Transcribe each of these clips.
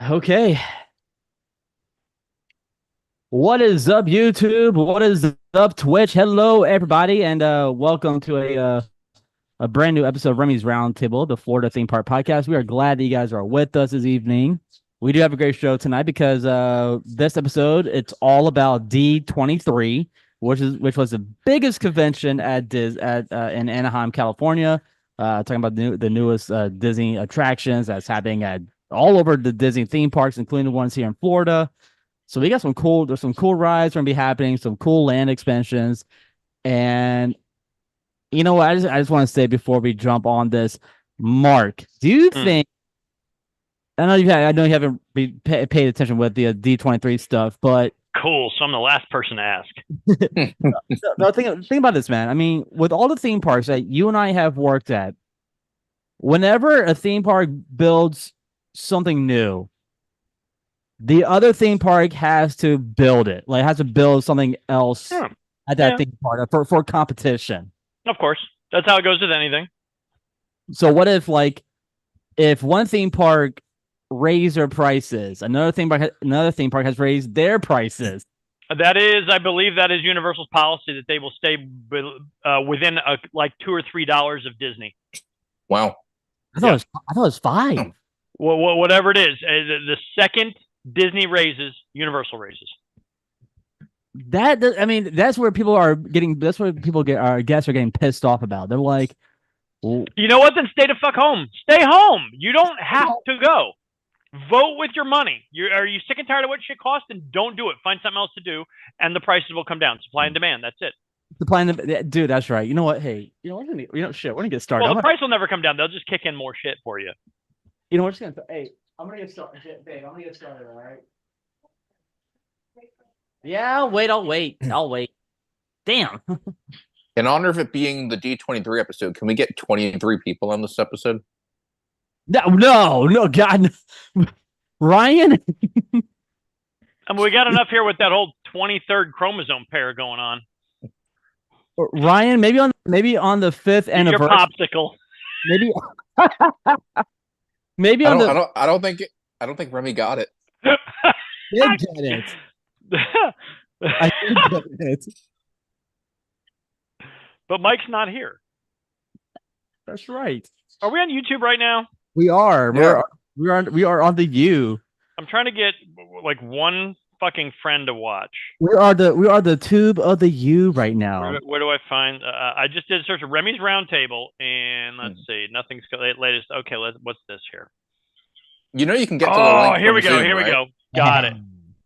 Okay. What is up, YouTube? What is up, Twitch? Hello, everybody, and welcome to a brand new episode of Remy's Roundtable, the Florida theme park podcast. We are glad that you guys are with us this evening. We do have a great show tonight because this episode it's all about D23, which was the biggest convention at in Anaheim, California. Talking about the newest Disney attractions that's happening at all over the Disney theme parks, including the ones here in Florida. So we got there's some cool rides going to be happening, some cool land expansions. And you know what? I just want to say before we jump on this, Mark, do you think, I know you haven't paid attention with the D23 stuff, but Cool. So I'm the last person to ask. no, think about this, man. I mean, with all the theme parks that you and I have worked at, whenever a theme park builds something new, the other theme park has to build it, like has to build something else Hmm. at that Yeah, theme park for competition. of course. That's how it goes with anything. So what if if one theme park raised their prices, another theme park has raised their prices. That is, I believe, that is Universal's policy that they will stay within like $2 or $3 of Disney. Wow, I thought it was five. Whatever it is, the second Disney raises, Universal raises. I mean, that's where people are getting. That's where people get. Our guests are getting pissed off about. They're like, well, You know what? Then stay the fuck home. Stay home. You don't have to go. Vote with your money. Are you sick and tired of what shit costs? Then don't do it. Find something else to do, and the prices will come down. Supply and demand. That's it. the plan, dude. That's right. You know what? Hey, shit. We're gonna get started. Well, the price will never come down. They'll just kick in more shit for you. We're just gonna. Hey, I'm gonna get started, babe. I'm gonna get started. All right. Yeah, I'll wait. I'll wait. I'll wait. Damn. In honor of it being the D23 episode, can we get 23 people on this episode? No, God, Ryan. I mean, we got enough here with that whole 23rd chromosome pair going on. Ryan, maybe on the fifth anniversary. Your popsicle. Maybe. Maybe on the. I don't think Remy got it. Did get it. I did get it. But Mike's not here. That's right. Are we on YouTube right now? We are. Yeah. We are on the U. I'm trying to get like one fucking friend to watch. We are the tube of the U right now. Where do I find? I just did a search of Remy's Roundtable, and let's see, nothing's latest. Okay, what's this here? You know you can get to the Oh, link here we go. Zoom, Here we right? go. Got it.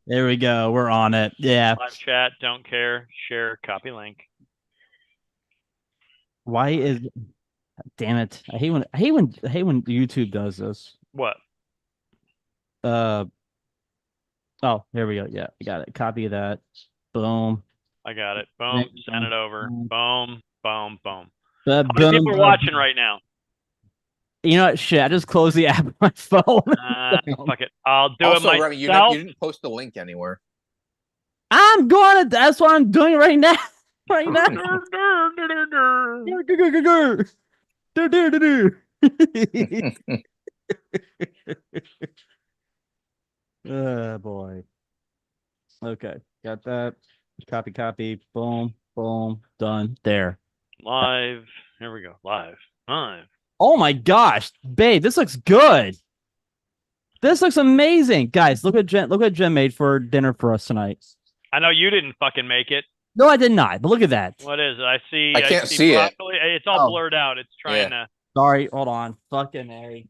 There we go. We're on it. Yeah. Live chat. Don't care. Share. Copy link. Why is? Damn it! I hate when YouTube does this. What? Oh, here we go. Yeah, I got it. Copy of that. Boom. I got it. Boom. Send it over. Boom. Boom. Boom. How many people are watching right now? You know what? Shit, I just closed the app on my phone. Fuck it. I'll do Also, it myself. Remy, you didn't post the link anywhere. That's what I'm doing right now. Right now. Oh boy. Okay, got that. Copy. Boom, boom, done. There. Live. Here we go. Live. Oh my gosh, babe, this looks good. This looks amazing, guys. Look what Jen made for dinner for us tonight. I know you didn't fucking make it. No, I did not. But look at that. What is it? I can't see it. It's all blurred out. It's trying to. Sorry, hold on. Fucking Mary.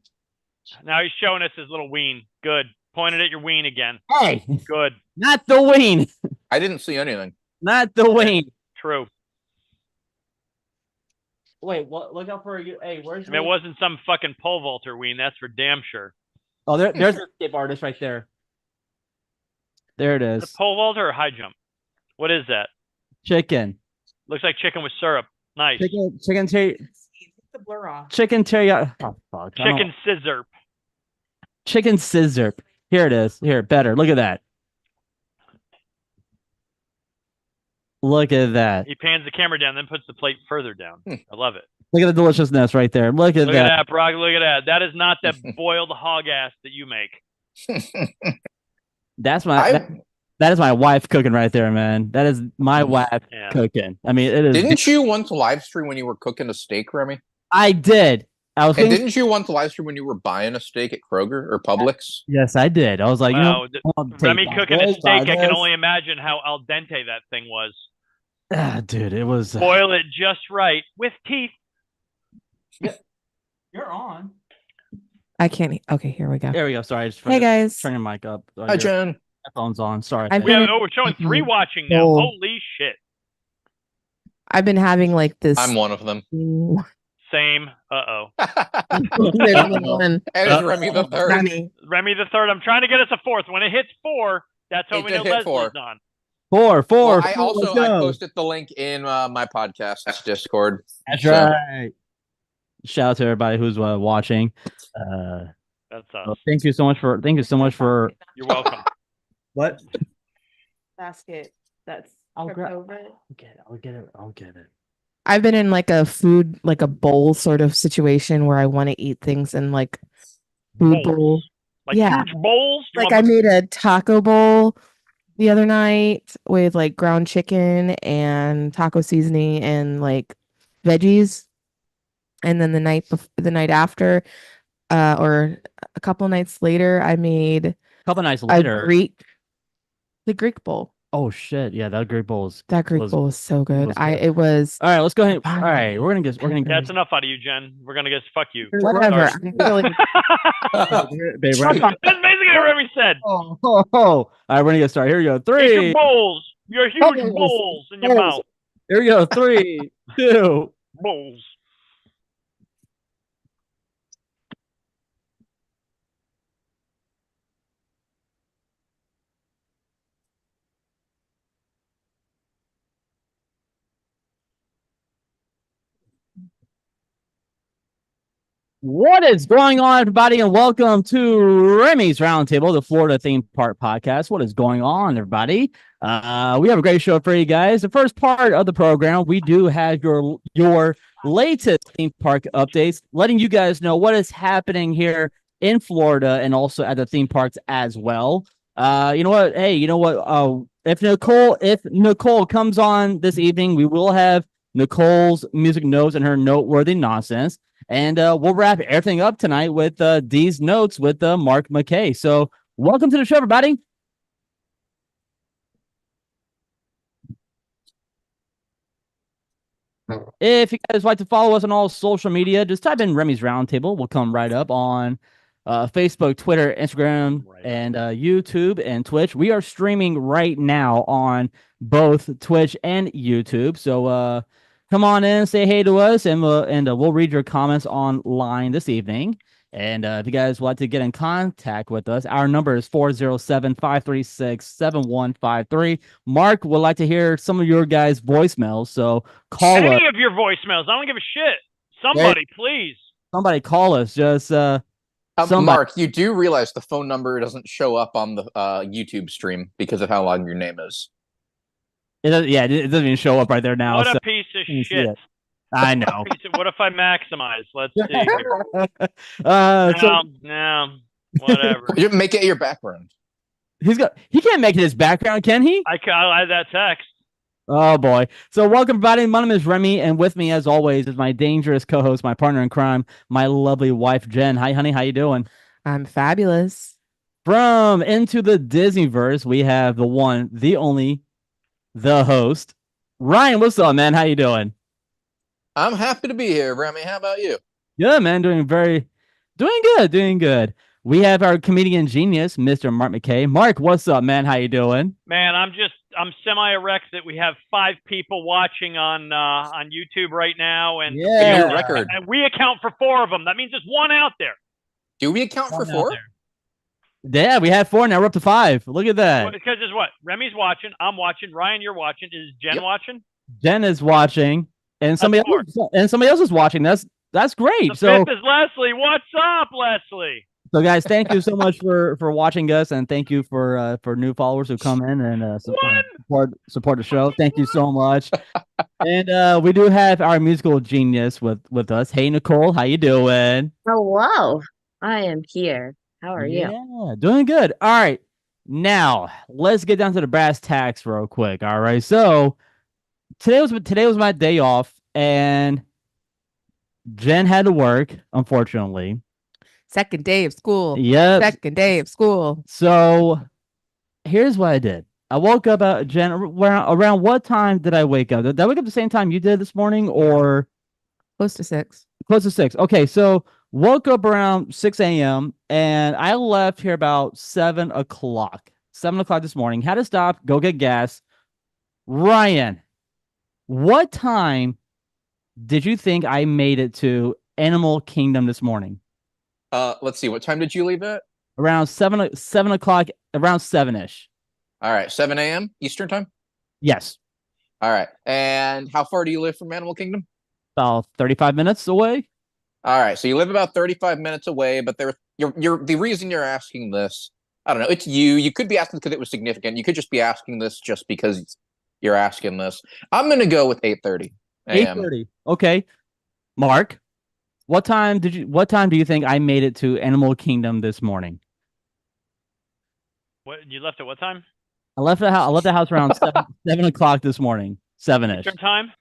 Now he's showing us his little ween. Good. Pointed at your ween again. Hey. Good. Not the ween. I didn't see anything. Not the ween. True. Wait, what? Look out for you. Hey, where's? It wasn't some fucking pole vaulter ween. That's for damn sure. Oh, there's the escape artist right there. There it is. The pole vaulter or high jump? What is that? Chicken. Looks like chicken with syrup. Nice. Chicken the blur off. Chicken teriyaki. Oh, fuck. Chicken scissor. Chicken scissor. Here it is. Here, better. Look at that. Look at that. He pans the camera down, then puts the plate further down. I love it. Look at the deliciousness right there. Look at Look that. at that, Brock. Look at that. That is not that boiled hog ass that you make. That's that is my wife cooking right there, man. That is my wife cooking. I mean, it is. Didn't you once live stream when you were cooking a steak, Remy? I did. And didn't you once live stream when you were buying a steak at Kroger or Publix? Yes, I did. I was like, Remy cooking a steak. I can only imagine how al dente that thing was. Dude, it was. Boil it just right with teeth. You're on. I can't. Okay, here we go. There we go. Sorry. Hey guys. Turn your mic up. Hi, Jen. Headphones on. Sorry. We're showing 3 watching now. Holy shit. I've been having like this. I'm one of them. Same. Uh-oh. And it's Remy the third. Remy the third. I'm trying to get us a 4th. When it hits 4, that's how we know Leslie's 4. on. 4. Well, I posted the link in my podcast's Discord. That's right. Shout out to everybody who's watching. That's us. Thank you so much for. You're welcome. What? Basket. That's I'll over. I'll get it. I've been in like a bowl sort of situation where I want to eat things in like food bowl. Like huge bowls? Like I made a taco bowl the other night with like ground chicken and taco seasoning and like veggies. And then the night after, or a couple nights later, I made the Greek bowl. Oh shit! Yeah, that Greek bowl was so good. It was. All right, let's go ahead. All right, we're gonna get. That's enough out of you, Jen. We're gonna get fuck you. Whatever. Babe, that's basically what Remy said. Oh. All right, we're gonna get started. Here we go. 3. Eat your bowls. Your huge bowls in your mouth. Here we go. 3, 2. Bowls. What is going on, everybody, and welcome to Remys Roundtable, the Florida theme park podcast. What is going on, everybody? We have a great show for you guys. The first part of the program, we do have your latest theme park updates, letting you guys know what is happening here in Florida and also at the theme parks as well. You know what? Hey, you know what? If Nicole comes on this evening, we will have Nicole's music notes and her noteworthy nonsense. And we'll wrap everything up tonight with D's notes with Mark McKay. So welcome to the show, everybody. If you guys like to follow us on all social media, just type in Remys Roundtable. We'll come right up on Facebook, Twitter, Instagram, and YouTube and Twitch. We are streaming right now on both Twitch and YouTube. So come on in, say hey to us, and we'll read your comments online this evening. And if you guys would like to get in contact with us, our number is 407-536-7153. Mark would like to hear some of your guys' voicemails, so call us. Any of your voicemails. I don't give a shit. Somebody, please. Somebody call us. Just Mark, you do realize the phone number doesn't show up on the YouTube stream because of how long your name is. It doesn't even show up right there now. What a piece of shit. I know. What if I maximize? Let's see. No, whatever. You make it your background. He can't make it his background, can he? I had that text. Oh boy. So welcome, everybody. My name is Remy, and with me, as always, is my dangerous co-host, my partner in crime, my lovely wife, Jen. Hi, honey. How you doing? I'm fabulous. From Into the Disneyverse, we have the one, the only, the host, Ryan. What's up, man? How you doing? I'm happy to be here, Remy. How about you? Yeah, man. Doing good. We have our comedian genius, Mr. Mark McKay. Mark, what's up, man? How you doing? Man, I'm semi-erect that we have 5 people watching on YouTube right now, and new record. And we account for 4 of them. That means there's 1 out there. Do we account for 4? Yeah, we have 4 now. We're up to 5. Look at that. Because there's what? Remy's watching. I'm watching. Ryan, you're watching. Is Jen watching? Jen is watching, and somebody else is watching. That's great. The 5th is Leslie. What's up, Leslie? So, guys, thank you so much for watching us, and thank you for new followers who come in and support the show. Thank you so much. And we do have our musical genius with us. Hey, Nicole, how you doing? Hello, I am here. How are you? Yeah, doing good. All right. Now, let's get down to the brass tacks real quick. All right. So, today was my day off and Jen had to work, unfortunately. Second day of school. Yep. Second day of school. So, here's what I did. I woke up Jen, around what time did I wake up? Did I wake up the same time you did this morning or Close to 6. close to 6? Okay, so woke up around 6 a.m. and I left here about 7 o'clock. 7 o'clock this morning. Had to stop, go get gas. Ryan, what time did you think I made it to Animal Kingdom this morning? Let's see. What time did you leave at? Around 7 o'clock, around 7-ish. All right, 7 a.m. Eastern time. Yes. All right. And how far do you live from Animal Kingdom? About 35 minutes away. All right, so you live about 35 minutes away, but you're the reason you're asking this. I don't know. It's you. You could be asking because it was significant. You could just be asking this just because you're asking this. I'm gonna go with 8:30 a.m. 8:30. Okay. Mark, what time do you think I made it to Animal Kingdom this morning? What you left at what time? I left the house around 7 o'clock this morning. 7-ish. Eastern time.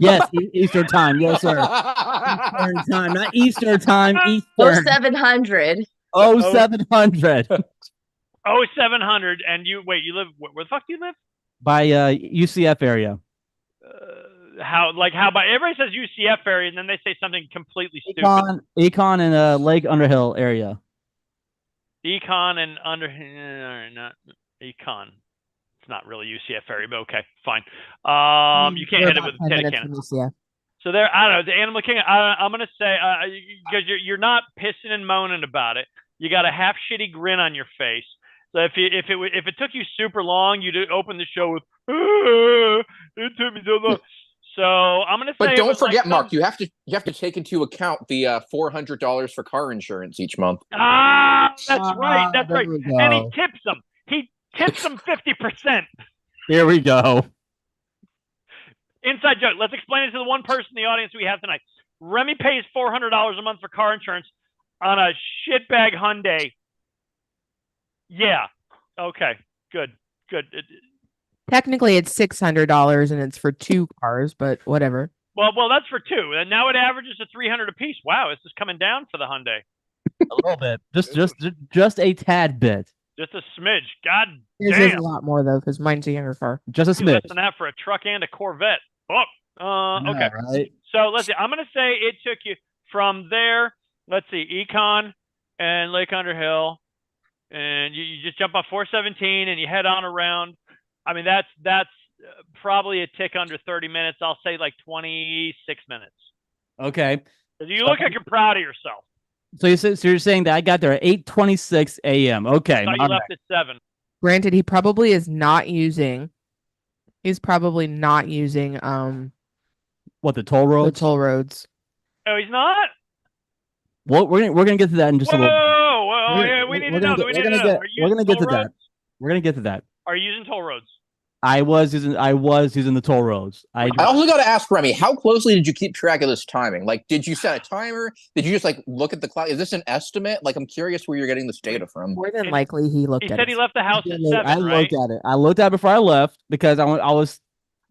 Yes, Eastern time. Yes, sir. Eastern time, not Eastern time. Or Eastern. 700. Oh, 700. Oh, 700. And you live where the fuck do you live? By UCF area. How by everybody says UCF area and then they say something completely stupid. Econ and Lake Underhill area. Econ and not Econ. It's not really UCF area, but okay, fine. You can't hit it with a potato cannon. So there, I don't know. The Animal Kingdom. I'm gonna say because you're not pissing and moaning about it. You got a half shitty grin on your face. So if it took you super long, you'd open the show with it took me so long. So I'm gonna say. But don't forget, Mark. You have to take into account the $400 for car insurance each month. That's right. That's right. Go. And he tips them. He tips them 50%. Here we go. Inside joke. Let's explain it to the one person in the audience we have tonight. Remy pays $400 a month for car insurance on a shitbag Hyundai. Yeah. Okay. Good. Technically, it's $600 and it's for 2 cars, but whatever. Well, that's for 2, and now it averages to $300 a piece. Wow, this is coming down for the Hyundai. A little bit. Just a tad bit. Just a smidge. God His is damn. a lot more though, because mine's a younger car. Just a Less smidge. than that for a truck and a Corvette. Oh. Okay. Right. So let's see. I'm gonna say it took you from there. Let's see, Econ and Lake Underhill, and you just jump off 417 and you head on around. I mean, that's probably a tick under 30 minutes. I'll say like 26 minutes. Okay. You look like you're proud of yourself. So you're saying that I got there at 8:26 a.m. Okay. I thought you left at 7. Granted, he probably is not using. He's probably not using What, the toll roads? the toll roads. Oh, he's not? Well, we're gonna get to that in just a little bit. Whoa, yeah, we need to know. We're gonna get to that. We're gonna get to that. Are you using toll roads? I was using the toll roads. I also got to ask Remy, how closely did you keep track of this timing? Like, did you set a timer? Did you just like look at the clock? Is this an estimate? Like, I'm curious where you're getting this data from. More than likely, he looked He at said it. he left the house at 7, I right? looked at it. I looked at it before I left because I was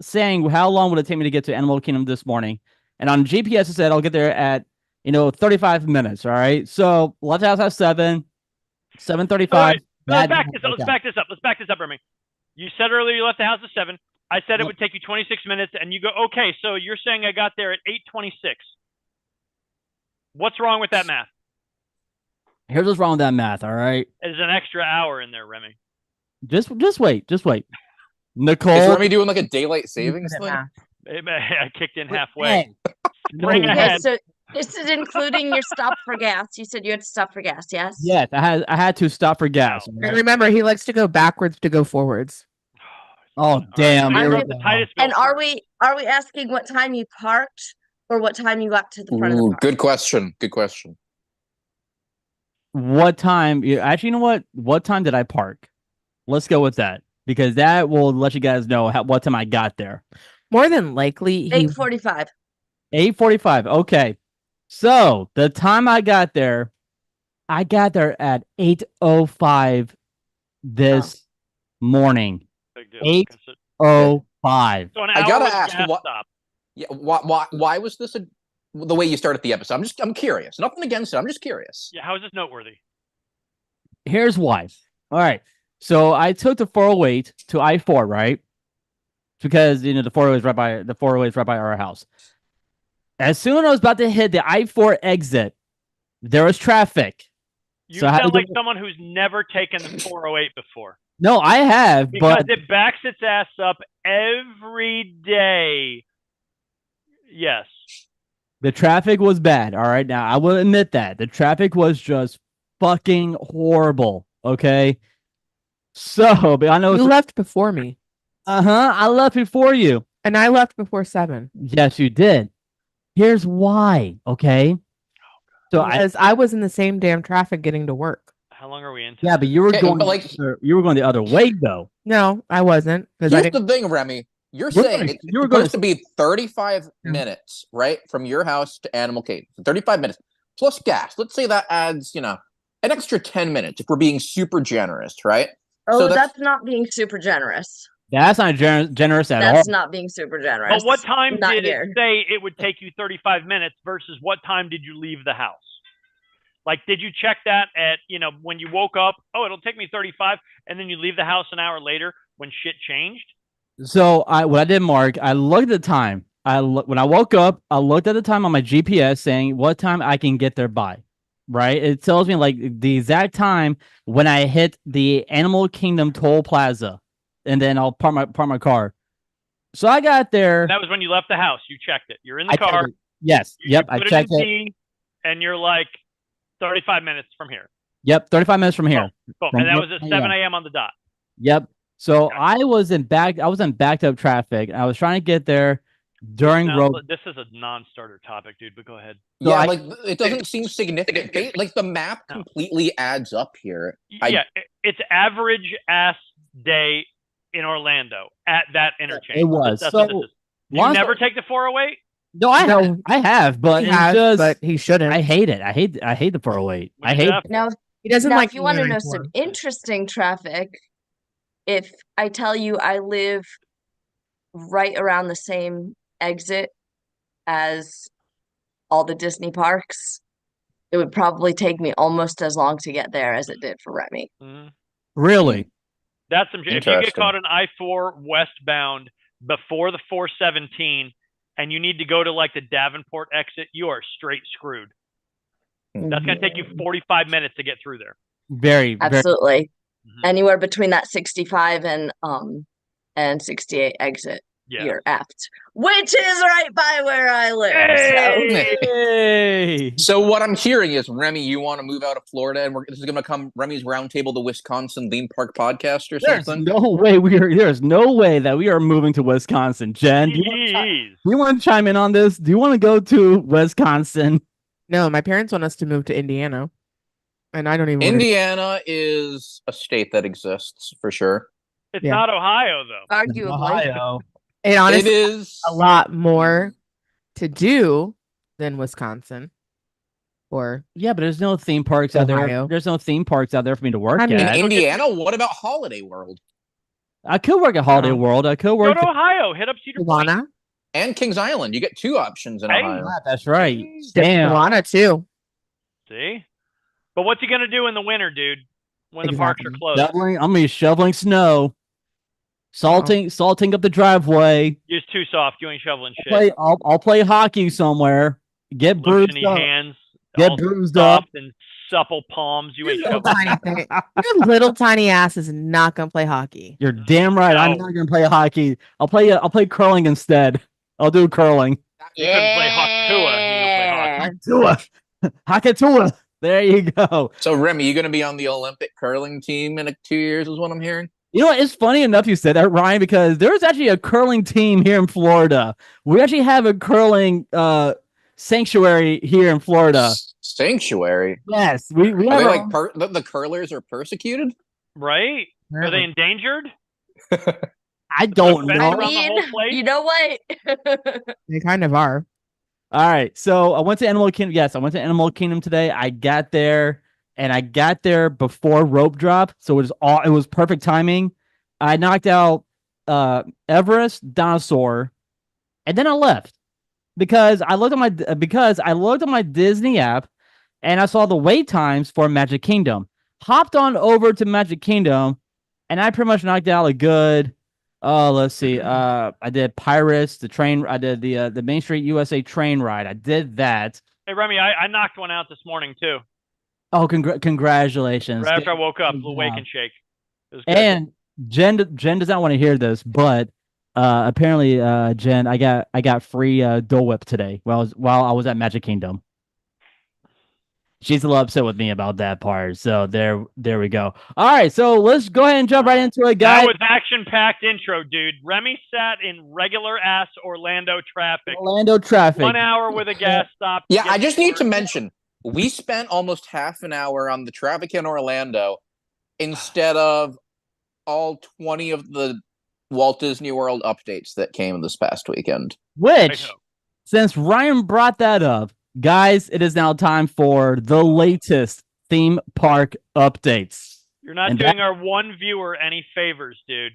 saying how long would it take me to get to Animal Kingdom this morning, and on GPS it said I'll get there at 35 minutes. All right, so left the house at 7:35. Right. Let's back this up, Remy. You said earlier you left the house at 7. I said it would take you 26 minutes, and you go, okay, so you're saying I got there at 8:26. What's wrong with that math? Here's what's wrong with that math. All right, There's an extra hour in there, Remy. just wait. Nicole, Is Remy doing like a daylight savings thing? I kicked in halfway. Hey, Spring no. ahead. Okay, so this is including your stop for gas. You said you had to stop for gas, yes? Yes, I had to stop for gas. No. all And right? remember, he likes to go backwards to go forwards. Oh damn! I Here we wrote the go. tightest bill And are first. we asking what time you parked or what time you got to the front of the Ooh, park? good question. Good question. What time? Actually, you know what? What time did I park? Let's go with that because that will let you guys know what time I got there. More than likely, he 8:45. 8:45. Okay. So the time I got there, I got there at 8:05 this morning. Big deal. 8:05. So an I hour gotta with ask, gas what? stop. Yeah, why was this the way you started the episode? I'm curious. Nothing against it. I'm just curious. Yeah, how is this noteworthy? Here's why. All right. So I took the 408 to I-4, right? Because the 408 is right by our house. As soon as I was about to hit the I-4 exit, there was traffic. You So I had to sound go- like someone who's never taken the 408 before. No, I have, Because but it backs its ass up every day. Yes. the traffic was bad. All right. Now, I will admit that. The traffic was just fucking horrible. Okay. So, but I know You left before me, I left before you. and I left before 7. Yes, you did. Here's why. Okay. So Because I was in the same damn traffic getting to work. How long are we into? yeah, but you were Okay, going but, like- you were going the other way though. No, I wasn't. Because I Here's didn't. the thing, Remy. You're We're saying gonna- it's you were supposed gonna- to be 35 Yeah. minutes, right, from your house to Animal Kingdom. 35 minutes plus gas. Let's say that adds, an extra 10 minutes if we're being super generous, right? Oh, So that's not being super generous. That's not generous at That's all. not being super generous. But what time Not did here. it say it would take you 35 minutes versus what time did you leave the house? Like, did you check that at, when you woke up? Oh, it'll take me 35, and then you leave the house an hour later when shit changed? So what I did, Mark, I looked at the time. When I woke up, I looked at the time on my GPS saying what time I can get there by. Right? It tells me like the exact time when I hit the Animal Kingdom toll plaza, and then I'll park my car. So I got there. That was when you left the house. You checked it. You're in I the car. checked it. Yes. You Yep. put I it checked in it. D, and you're like 35 minutes from here. Yep. 35 minutes from here. Boom. From And that here- was at yeah. 7 a.m. on the dot. Yep. So Okay. I was in backed up traffic. I was trying to get there during Now, road. this is a non-starter topic, dude, but go ahead. So Yeah, I- like it doesn't seem significant. Like the map No. completely adds up here. Yeah, it's average ass day in Orlando at that interchange. It was. That's So, what this is. You long never story- take the 408? No, I No. have, but He it's has, just but he shouldn't. I hate it. I hate the 408. Would I you, hate Jeff? Now, He doesn't now, like if you want to know 94. some interesting traffic, if I tell you I live right around the same exit as all the Disney parks, it would probably take me almost as long to get there as it did for Remy. Mhm. really. That's some. If you get Interesting. caught on I-4 westbound before the 417, and you need to go to like the Davenport exit, you are straight screwed. That's going to take you 45 minutes to get through there. Very, very. Absolutely. Mhm. Anywhere between that 65 and 68 exit, Yeah. you're apt, which is right by where I live. Hey! Hey. So what I'm hearing is, Remy, you want to move out of Florida, and this is going to become Remy's Roundtable, the Wisconsin theme park podcast, or There's something. no way there's no way that we are moving to Wisconsin. Jen, do Jeez. you want to chime in on this? Do you want to go to Wisconsin? No, my parents want us to move to Indiana, and I don't even. wanna- Indiana is a state that exists for sure. It's Yeah. not Ohio, though. Arguably. Ohio. It It honestly is a lot more to do than Wisconsin, or Yeah, but there's no theme parks out there. Ohio. There's no theme parks out there for me to work I mean- in at. Indiana. What about Holiday World I could work at Holiday No. World. I could Go work. to Ohio. Hit up Cedar Point. Tijuana. and Kings Island? You get two options in Hey. Ohio. That's right. Shit, Damn. Tijuana too. See? But what's he going to do in the winter, dude, when the parks are Exactly. closed? Shoveling. I'm gonna be shoveling snow, salting up the driveway. You're just too soft. You ain't shoveling shit. I'll play hockey somewhere. Get bruised Lotiony up. hands. Get all bruised up. soft and supple palms. You ain't Little shoveling. tiny thing. Your little tiny ass is not gonna play hockey. You're damn right. I'm No. not gonna play hockey. I'll play curling instead. I'll do curling. You couldn't play Hakua. You don't play hockey. Hakatua. There you go. So Remy, you going to be on the Olympic curling team in 2 years, is what I'm hearing. You know what? It's funny enough you said that, Ryan, because there's actually a curling team here in Florida. We actually have a curling sanctuary here in Florida. Sanctuary. Yes, we Are have they a- like the curlers are persecuted? Right? Are they endangered? I don't Fence know. around the whole place? You know what? They kind of are. All right, so I went to Animal Kingdom. Yes, I went to Animal Kingdom today. I got there and I got there before rope drop, so it was perfect timing. I knocked out Everest, Dinosaur, and then I left because I looked at my Disney app and I saw the wait times for Magic Kingdom. Hopped on over to Magic Kingdom, and I pretty much knocked out a good. Let's see. I did Pirates, the train. I did the Main Street USA train ride. I did that. Hey, Remy, I knocked one out this morning too. Oh, congratulations! Right after I woke up, Good a little wake job. and shake. It was good. And Jen does not want to hear this, but apparently, Jen, I got free Dole Whip today while I was at Magic Kingdom. She's a little upset with me about that part. So there we go. All right, so let's go ahead and jump right into it, guys. That was action-packed intro, dude. Remy sat in regular ass Orlando traffic. 1 hour with a gas stop. Yeah, I just need to mention we spent almost half an hour on the traffic in Orlando instead of all 20 of the Walt Disney World updates that came this past weekend. Which, since Ryan brought that up, guys, it is now time for the latest theme park updates. You're not doing our one viewer any favors, dude.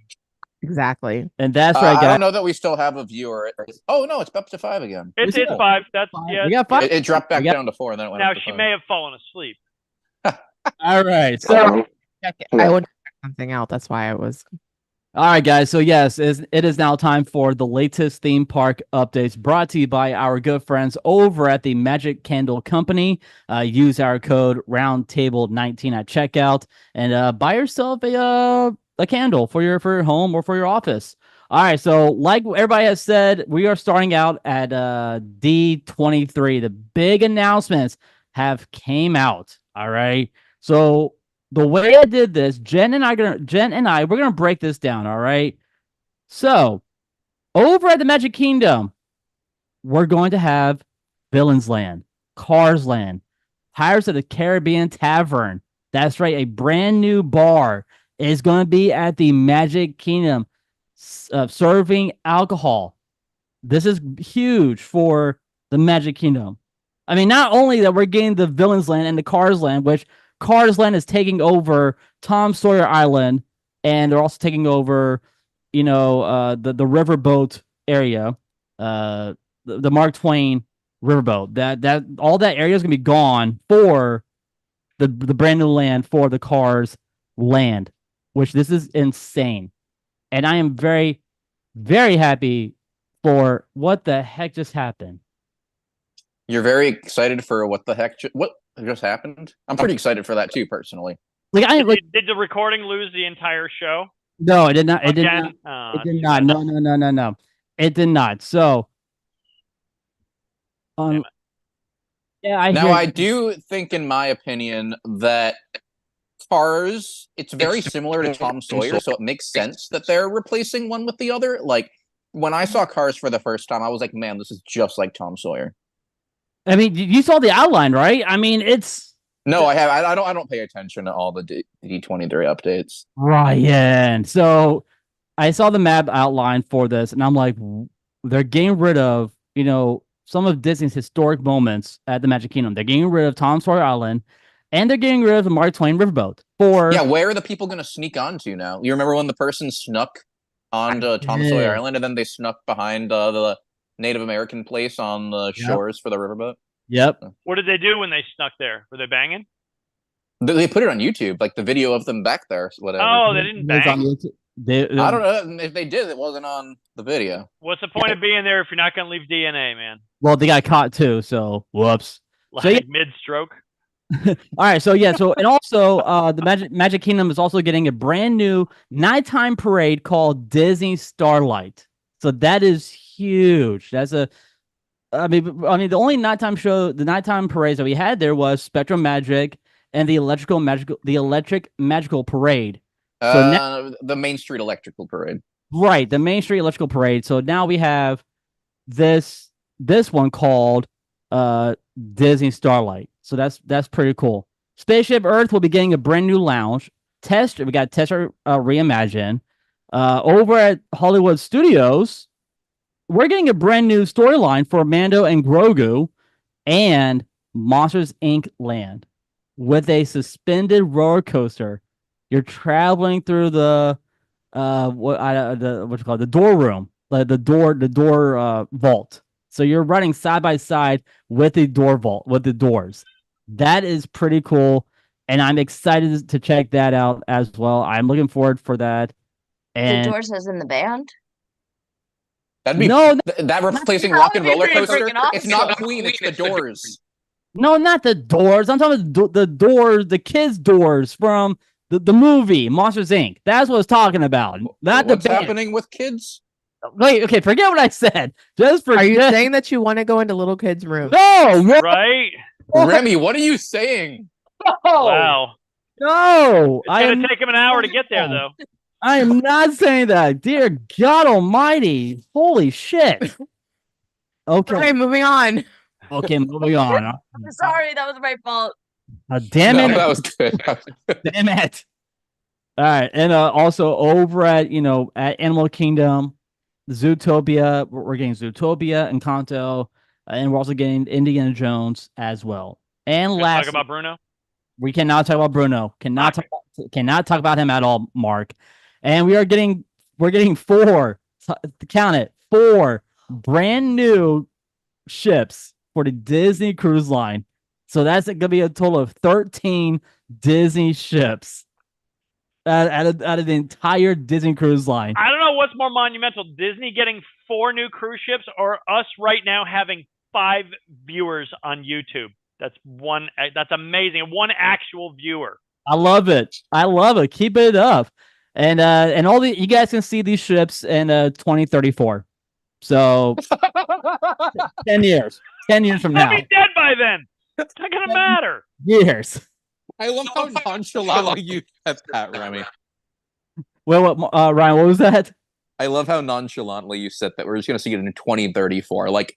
Exactly. And that's right, guys. I don't know that we still have a viewer. Oh, no, it's up to 5 again. It's 5. That's yeah. We got 5. It dropped back down to 4, and then it went Now up to she 5. may have fallen asleep. All right. So I would check something out. That's why I was. all right, guys. So yes, it is now time for the latest theme park updates brought to you by our good friends over at the Magic Candle Company. Use our code Roundtable19 at checkout and buy yourself a candle for your home or for your office. All right, so like everybody has said, we are starting out at D23. The big announcements have came out. All right, so the way I did this, Jen and I, we're gonna break this down. All right, so over at the Magic Kingdom, we're going to have Villains Land, Cars Land, Pirates of the Caribbean Tavern. That's right, a brand new bar is going to be at the Magic Kingdom, serving alcohol. This is huge for the Magic Kingdom. I mean, not only that we're getting the Villains Land and the Cars Land, which Cars Land is taking over Tom Sawyer Island, and they're also taking over, the riverboat area, the Mark Twain riverboat. That all that area is gonna be gone for the brand new land for the Cars Land, which this is insane, and I am very, very happy for what the heck just happened. You're very excited for what the heck what just happened? I'm pretty excited for that too, personally. Did the recording lose the entire show? No, it did not. It Again? did not. It did not. No. It did not. So, yeah, I do think, in my opinion, that Cars, it's very similar to Tom Sawyer, so it makes sense that they're replacing one with the other. Like, when I saw Cars for the first time, I was like, man, this is just like Tom Sawyer. I mean, you saw the outline, right? I mean, it's no, I have. I don't pay attention to all the D23 updates. Ryan. So I saw the map outline for this, and I'm like, they're getting rid of some of Disney's historic moments at the Magic Kingdom. They're getting rid of Tom Sawyer Island, and they're getting rid of the Mark Twain Riverboat. Where are the people going to sneak onto now? You remember when the person snuck onto Tom Sawyer Island, and then they snuck behind the Native American place on the shores for the riverboat? Yep. What did they do when they snuck there? Were they banging? They put it on YouTube, like the video of them back there, whatever. Oh, they didn't bang? I don't know. If they did, it wasn't on the video. What's the point of being there if you're not going to leave DNA, man? Well, they got caught too, so whoops. Like mid-stroke? All right, so and also the Magic Kingdom is also getting a brand new nighttime parade called Disney Starlight. So that is huge. I mean, the only nighttime parades that we had there was Spectrum Magic and the Electric Magical Parade. So the Main Street Electrical Parade. Right, the Main Street Electrical Parade. So now we have this one called Disney Starlight. So that's pretty cool. Spaceship Earth will be getting a brand new lounge. We got Test Reimagine. Over at Hollywood Studios, we're getting a brand new storyline for Mando and Grogu and Monsters Inc. Land. with a suspended roller coaster. You're traveling through the what's it called, the door room, the door vault. So you're running side by side with the door vault with the doors. That is pretty cool, and I'm excited to check that out as well. I'm looking forward for that. The And doors as in the band? That'd be no, that replacing That Rock would and be Roller pretty Coaster. freaking awesome. It's not Queen, it's the Doors. no, not the doors. I'm talking about the doors, the kids' doors from the movie Monsters Inc. That's what I was talking about. Not What's the band. happening with kids? Wait, okay, forget what I said. Just forget. Are you saying that you want to go into little kids' room? No, Right? Remy, what are you saying? no, Wow. no. It's going to take him an hour to get there, though. I am not saying that. Dear God Almighty! Holy shit! Okay, Okay, moving on. okay, moving on. I'm sorry, that was my fault. Damn No, it! that was good. Damn it! All right, and also over at at Animal Kingdom, Zootopia, we're getting Zootopia and Encanto, and we're also getting Indiana Jones as well. And Let's last, talk about Bruno. we cannot talk about Bruno. Cannot talk about him at all, Mark. And we're getting four. Count it, 4 brand new ships for the Disney Cruise Line. So that's gonna be a total of 13 Disney ships out of the entire Disney Cruise Line. I don't know what's more monumental, Disney getting 4 new cruise ships or us right now having 5 viewers on YouTube. That's amazing. 1 actual viewer. I love it. Keep it up. And all you guys can see these ships in 2034. So 10 years. 10 years from I'll now. be dead by then. It's not going to matter. Years. I love how nonchalantly you said that, Remy. Well, Ryan, what was that? I love how nonchalantly you said that. We're just going to see it in 2034. Like,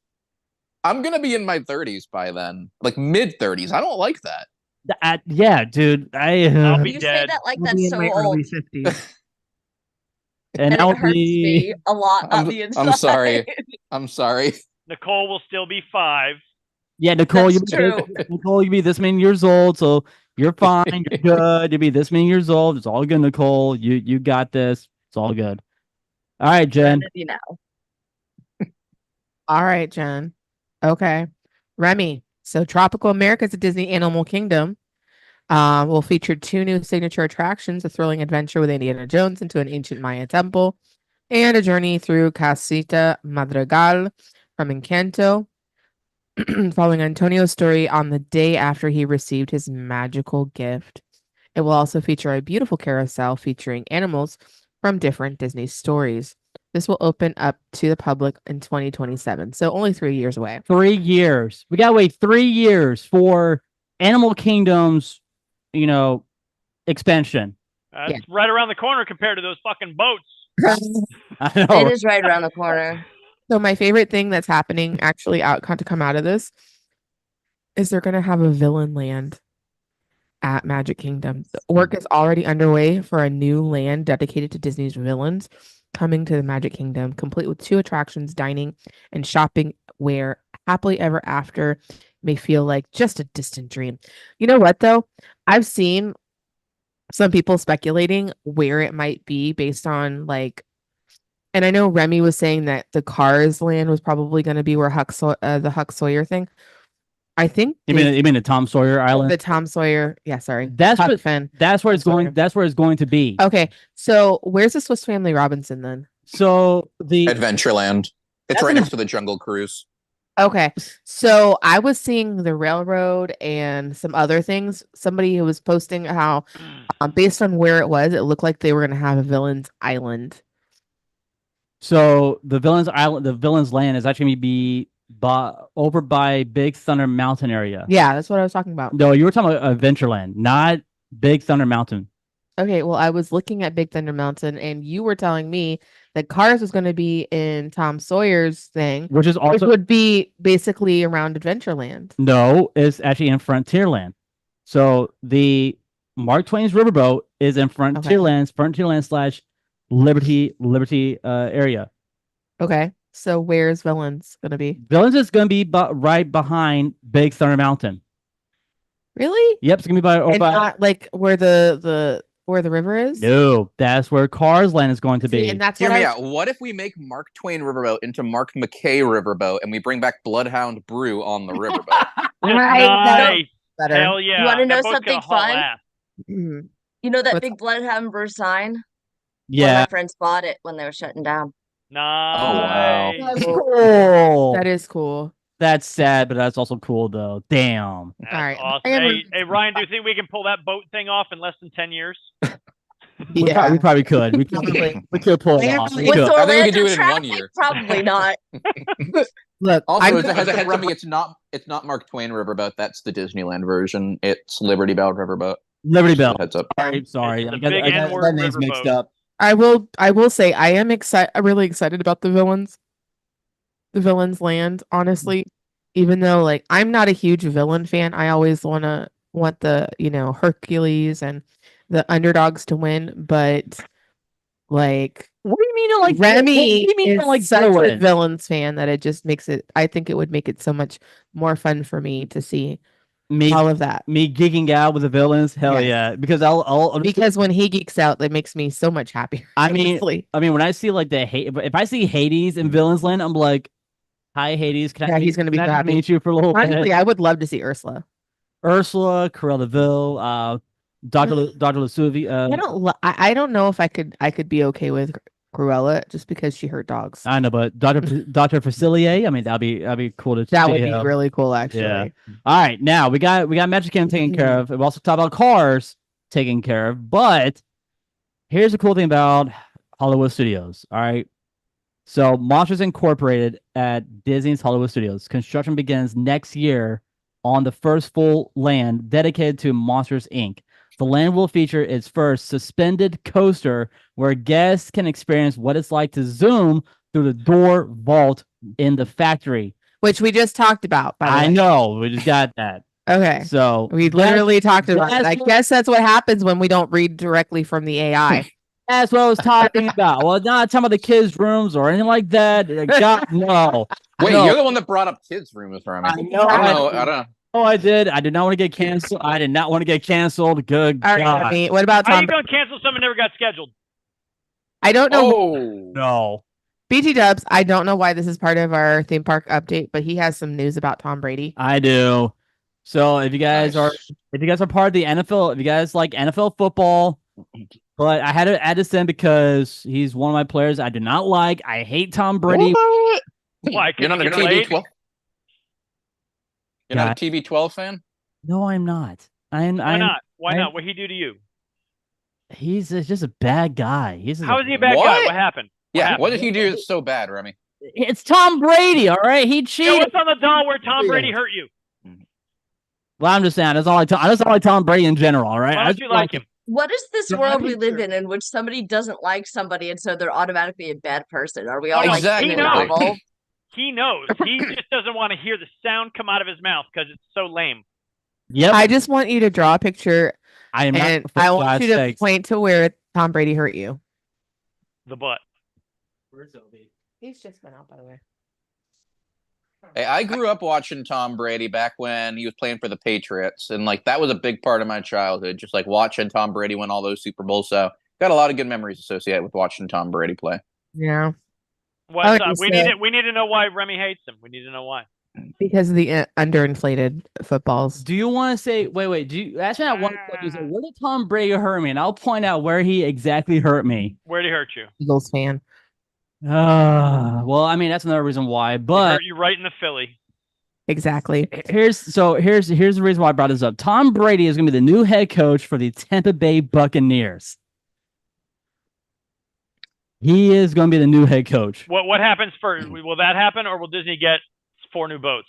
I'm going to be in my 30s by then. Like, mid-30s. I don't like that. Yeah, dude. I'll be You dead. say that like I'll that's be in so my old. early 50s. and And that it would hurts be me a lot on the inside. I'm sorry. I'm sorry. Nicole will still be 5. yeah, Nicole. That's true. Nicole, you be this many years old, so you're fine. You're good. You be this many years old. It's all good, Nicole. You got this. It's all good. All right, Jen. You know. All right, Jen. Okay. Remy. So Tropical America's a Disney Animal Kingdom. Will feature 2 new signature attractions, a thrilling adventure with Indiana Jones into an ancient Maya temple, and a journey through Casita Madrigal from Encanto, following Antonio's story on the day after he received his magical gift. It will also feature a beautiful carousel featuring animals from different Disney stories. This will open up to the public in 2027, so only 3 years away. 3 years. We gotta wait 3 years for Animal Kingdom's, expansion. That's right around the corner compared to those fucking boats. I know. It is right around the corner. So my favorite thing that's happening actually to come out of this is they're going to have a villain land at Magic Kingdom. The work is already underway for a new land dedicated to Disney's villains coming to the Magic Kingdom, complete with 2 attractions, dining and shopping, where happily ever after may feel like just a distant dream. You know what, though? I've seen some people speculating where it might be based on and I know Remy was saying that the Cars land was probably going to be where the Huck Sawyer thing. I think You mean the Tom Sawyer Island? the Tom Sawyer. Yeah, sorry. That's Huck what Finn. that's where it's Sawyer. going. That's where it's going to be. Okay, so where's the Swiss Family Robinson then? So the Adventureland. It's That's right an- next to the Jungle Cruise. Okay, so I was seeing the railroad and some other things. Somebody who was posting how, based on where it was, it looked like they were going to have a villain's island. So the villain's island, the villain's land is actually going to be over by Big Thunder Mountain area. Yeah, that's what I was talking about. No, you were talking about Adventureland, not Big Thunder Mountain. Okay, well, I was looking at Big Thunder Mountain, and you were telling me that Cars was going to be in Tom Sawyer's thing, Which is which also would be basically around Adventureland. no, it's actually in Frontierland. So the Mark Twain's Riverboat is in Frontierland / Liberty area. Okay, so where's Villains going to be? Villains is going to be right behind Big Thunder Mountain. Really? Yep, it's gonna be And not like where the river is? No, that's where Cars Land is going to See, be. and that's Hear what me I out. What if we make Mark Twain Riverboat into Mark McKay Riverboat, and we bring back Bloodhound Brew on the riverboat? Nice. better. Hell yeah. You want to That know boat's something gonna haul fun? ass. Mhm. You know that What's big Bloodhound Brew sign? One of Yeah. my friends bought it when they were shutting down. Nice. Oh, wow. That's cool. That is cool. That's sad, but that's also cool though. Damn. That's All right. awesome. I am Hey, Ryan, do you think we can pull that boat thing off in less than 10 years? We probably could. We could pull it off. We With could. I think we Orlando could do it in traffic, 1 year. probably not. Look, Also, as a heads up, Remy, it's not Mark Twain Riverboat. That's the Disneyland version. It's Liberty Bell Riverboat. Liberty Bell. Heads up. Sorry. It's I the got big N-word that name's mixed riverboat. up. I will say I am really excited about the villains. The villains land, honestly. Even though like I'm not a huge villain fan, I always want the, Hercules and the underdogs to win, but like What do you mean? Like Remy what do you mean? is Like such a villain? villains fan that it just makes it. I think it would make it so much more fun for me to see Me, all of that. me geeking out with the villains. Hell Yes. yeah! Because I'll Because when he geeks out, that makes me so much happier. I mean, honestly. when I see like if I see Hades in Villains Land, I'm like, hi Hades, can I? Yeah, he's gonna be can I so happy. meet you for a little Honestly, bit? I would love to see Ursula. Ursula, Cruella de Vil, Dr. Lusuvi. I don't know if I could be okay with Cruella just because she hurt dogs. I know, but Dr. Facilier. I mean, that'd be cool to That see would be him. really cool, actually. Yeah. All right, now we got Magic Kingdom taken care of. We've also talked about Cars taken care of, but here's the cool thing about Hollywood Studios. All right. So Monsters Incorporated at Disney's Hollywood Studios. Construction begins next year on the first full land dedicated to Monsters Inc. The land will feature its first suspended coaster where guests can experience what it's like to zoom through the door vault in the factory. Which we just talked about, by the way. I know. We just got that. Okay. So We literally talked about it. I that's guess that's what happens when we don't read directly from the AI. that's what I was talking about. Well, not talking about the kids' rooms or anything like that. God, no. Wait, No. you're the one that brought up kids' rooms, Remy. I know. I don't know. Oh, I did. I did not want to get canceled. I did not want to get canceled. Good All right, God. Remy, what about How are Tom? you going to cancel something that never got scheduled? I don't know. Oh, No. BT Dubs, I don't know why this is part of our theme park update, but he has some news about Tom Brady. I do. So if you guys Nice. are part of the NFL, if you guys like NFL football, but I had to add this in because he's one of my players I do not like. I hate Tom Brady. What? Why? You're not a You're late? TB12. You're not a TB12 fan? No, I'm not. Why not? Why I- not? What'd he do to you? He's just a bad guy. How is he a bad guy? What? What happened? Yeah. happened? What did he do that's so bad, Remy? It's Tom Brady, all right? He Show cheated. us on the doll where Tom Brady hurt you. Well, I'm just saying. That's all I just like Tom Brady in general, all right? Why I don't just you like him? What is this Yeah, world I we think live you're- in which somebody doesn't like somebody and so they're automatically a bad person? Are we all like Exactly. in a novel? He knows. He just doesn't want to hear the sound come out of his mouth because it's so lame. Yep. I just want you to draw a picture I am and not, for I want God's you to sakes. point to where Tom Brady hurt you. The butt. He's just been out, by the way. Hey, I grew up watching Tom Brady back when he was playing for the Patriots, and like that was a big part of my childhood. Just like watching Tom Brady win all those Super Bowls. So got a lot of good memories associated with watching Tom Brady play. Yeah, What's up? just We need to know why Remy hates him. We need to know why. because of the underinflated footballs. Do you want to say? Wait. Do you ask me that one question? Where did Tom Brady hurt me? And I'll point out where he exactly hurt me. Where'd he hurt you? Eagles fan. Well, I mean that's another reason why. He But hurt you right in the Philly. Exactly. here's the reason why I brought this up. Tom Brady is going to be the new head coach for the Tampa Bay Buccaneers. He is going to be the new head coach. What happens first? Will that happen, or will Disney get 4 new boats?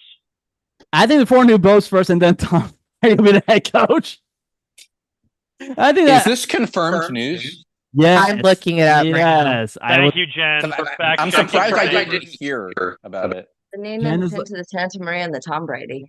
I think the 4 new boats first, and then Tom Brady will be the head coach. I think Is that. this confirmed news? Yes, I'm looking it up right now. Yes, I Thank would. you, Jen, for fact I'm checking. surprised I didn't hear about it. The name Jen is into the Santa Maria and the Tom Brady.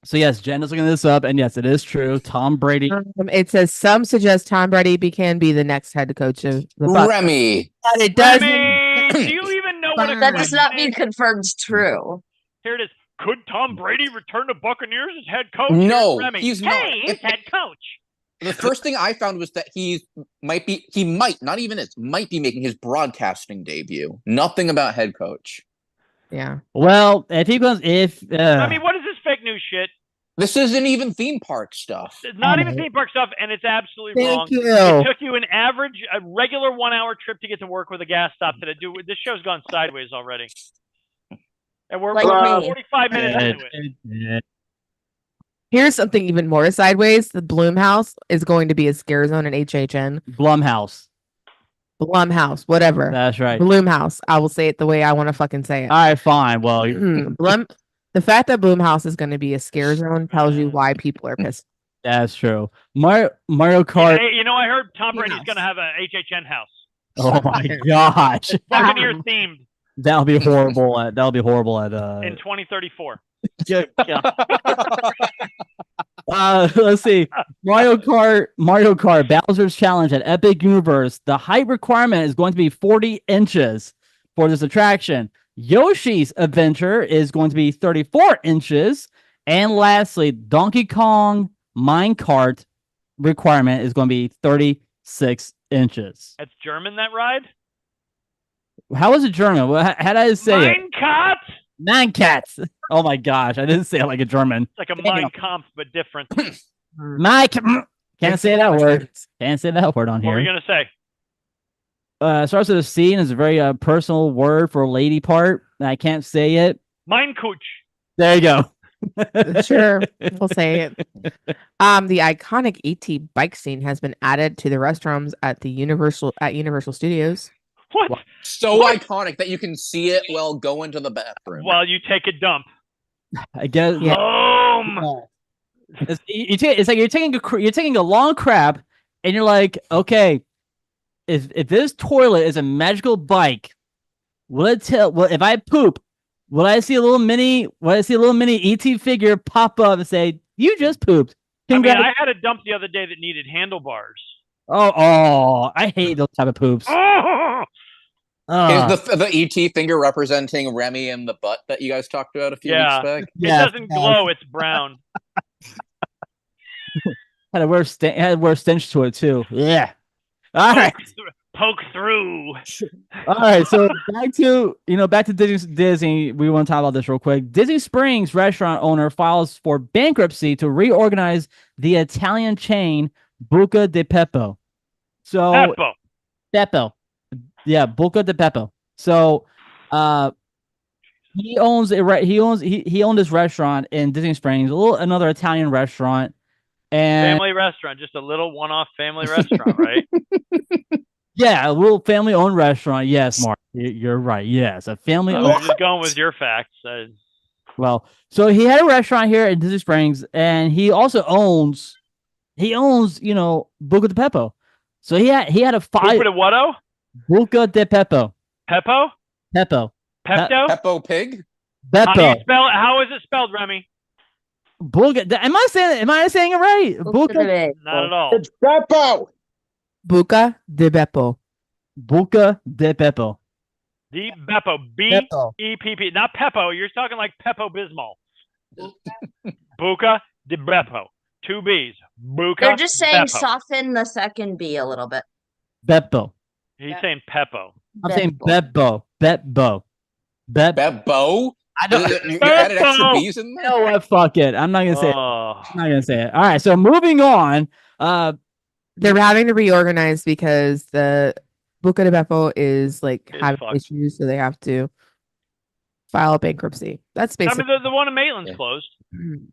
So yes, Jen is looking this up, and yes, it is true. Tom Brady. It says some suggest Tom Brady can be the next head coach of the Bucs. Remy. But it doesn't. Remy, do you even know what a That does not question mean is? confirmed true. Here it is. Could Tom Brady return to Buccaneers as head coach? No, Remy. he's not. Hey, he's head coach. No, Remy. he's Hey, not. he's head coach. The first thing I found was that he might, not even might be making his broadcasting debut. Nothing about head coach. Yeah. Well, if he goes, Remy, what is this fake news shit? This isn't even theme park stuff. It's not even Alright. theme park stuff, and it's absolutely wrong. Thank It you. took you a regular 1 hour trip to get to work with a gas stop today. Dude, this show's gone sideways already. And we're Like me. 45 minutes into it. Here's something even more sideways. The Bloom House is going to be a scare zone at HHN. Blumhouse. Blumhouse, whatever. That's right. Bloom House. I will say it the way I want to fucking say it. All right, fine. Well, Blum. The fact that Bloom House is going to be a scare zone tells you why people are pissed. that's true. Mario Kart. Hey, you know, I heard Tom Brady's Yes. going to have a HHN house. Oh my gosh, Buccaneers themed that'll be horrible. That'll be horrible at in 2034. Let's see. Mario Kart Bowser's Challenge at Epic Universe. The height requirement is going to be 40 inches for this attraction. Yoshi's Adventure is going to be 34 inches. And lastly, Donkey Kong Minecart requirement is going to be 36 inches. That's German, that ride? How is it German? How did I say it? Mein Kampf! Nine cats. Oh my gosh, I didn't say it like a German. It's like a Damn. Mein Kampf, but different. Mike, can't say that word. Can't say that word on What were you here. going to say? Starts with a C and is a very personal word for a lady part. I can't say it. Mein Kuch. There you go. Sure, we'll say it. The iconic ET bike scene has been added to the restrooms at Universal Studios. What? So What? iconic that you can see it while going to the bathroom. While you take a dump. I guess. Yeah. It's like you're taking a long crap, and you're like, okay, if this toilet is a magical bike, will it tell? Well, if I poop, will I see a little mini ET figure pop up and say, "You just pooped"? I mean, Congrats. I had a dump the other day that needed handlebars. Oh, I hate those type of poops. Oh! Is the ET finger representing Remy and the butt that you guys talked about a few Yeah. weeks back? It doesn't glow, it's brown. Had to wear stench to it too. Yeah. All right. Poke through. All right. So back to Disney. We want to talk about this real quick. Disney Springs restaurant owner files for bankruptcy to reorganize the Italian chain Buca di Beppo. So Beppo. Yeah, Buca di Beppo. So he owns he owned this restaurant in Disney Springs, another Italian restaurant. And Family restaurant, just a little one-off family restaurant, right? yeah, a little family-owned restaurant. Yes, Mark, you're right. Yes, a I family-owned. was just going with your facts. Well, so he had a restaurant here in Disney Springs, and he also owns, Buca di Beppo. So he had a five. Buca di whatto? Buca di Beppo. Peppo? Peppo. Pepto? Peppo Pig? Beppo. How is it spelled, Remy? Buca. Am I saying it right? Buca. Not at all. It's Peppo! Buca di Beppo. Buca di Beppo. The Beppo. B-E-P-P. Not Peppo. You're talking like Peppo Bismol. Buca di Beppo. Two B's. Buca. They're just saying Beppo. soften the second B a little bit. Beppo. He's saying Peppo. I'm saying Beppo. Beppo. Beppo? I don't You added extra B's in You there? know what? Fuck it. I'm not gonna say it. Oh. I'm not gonna say it. All right. So moving on. They're having to reorganize because the Buca di Beppo is It's having fucked. issues, so they have to file bankruptcy. That's I basically mean, the one in Maitland's Yeah. closed,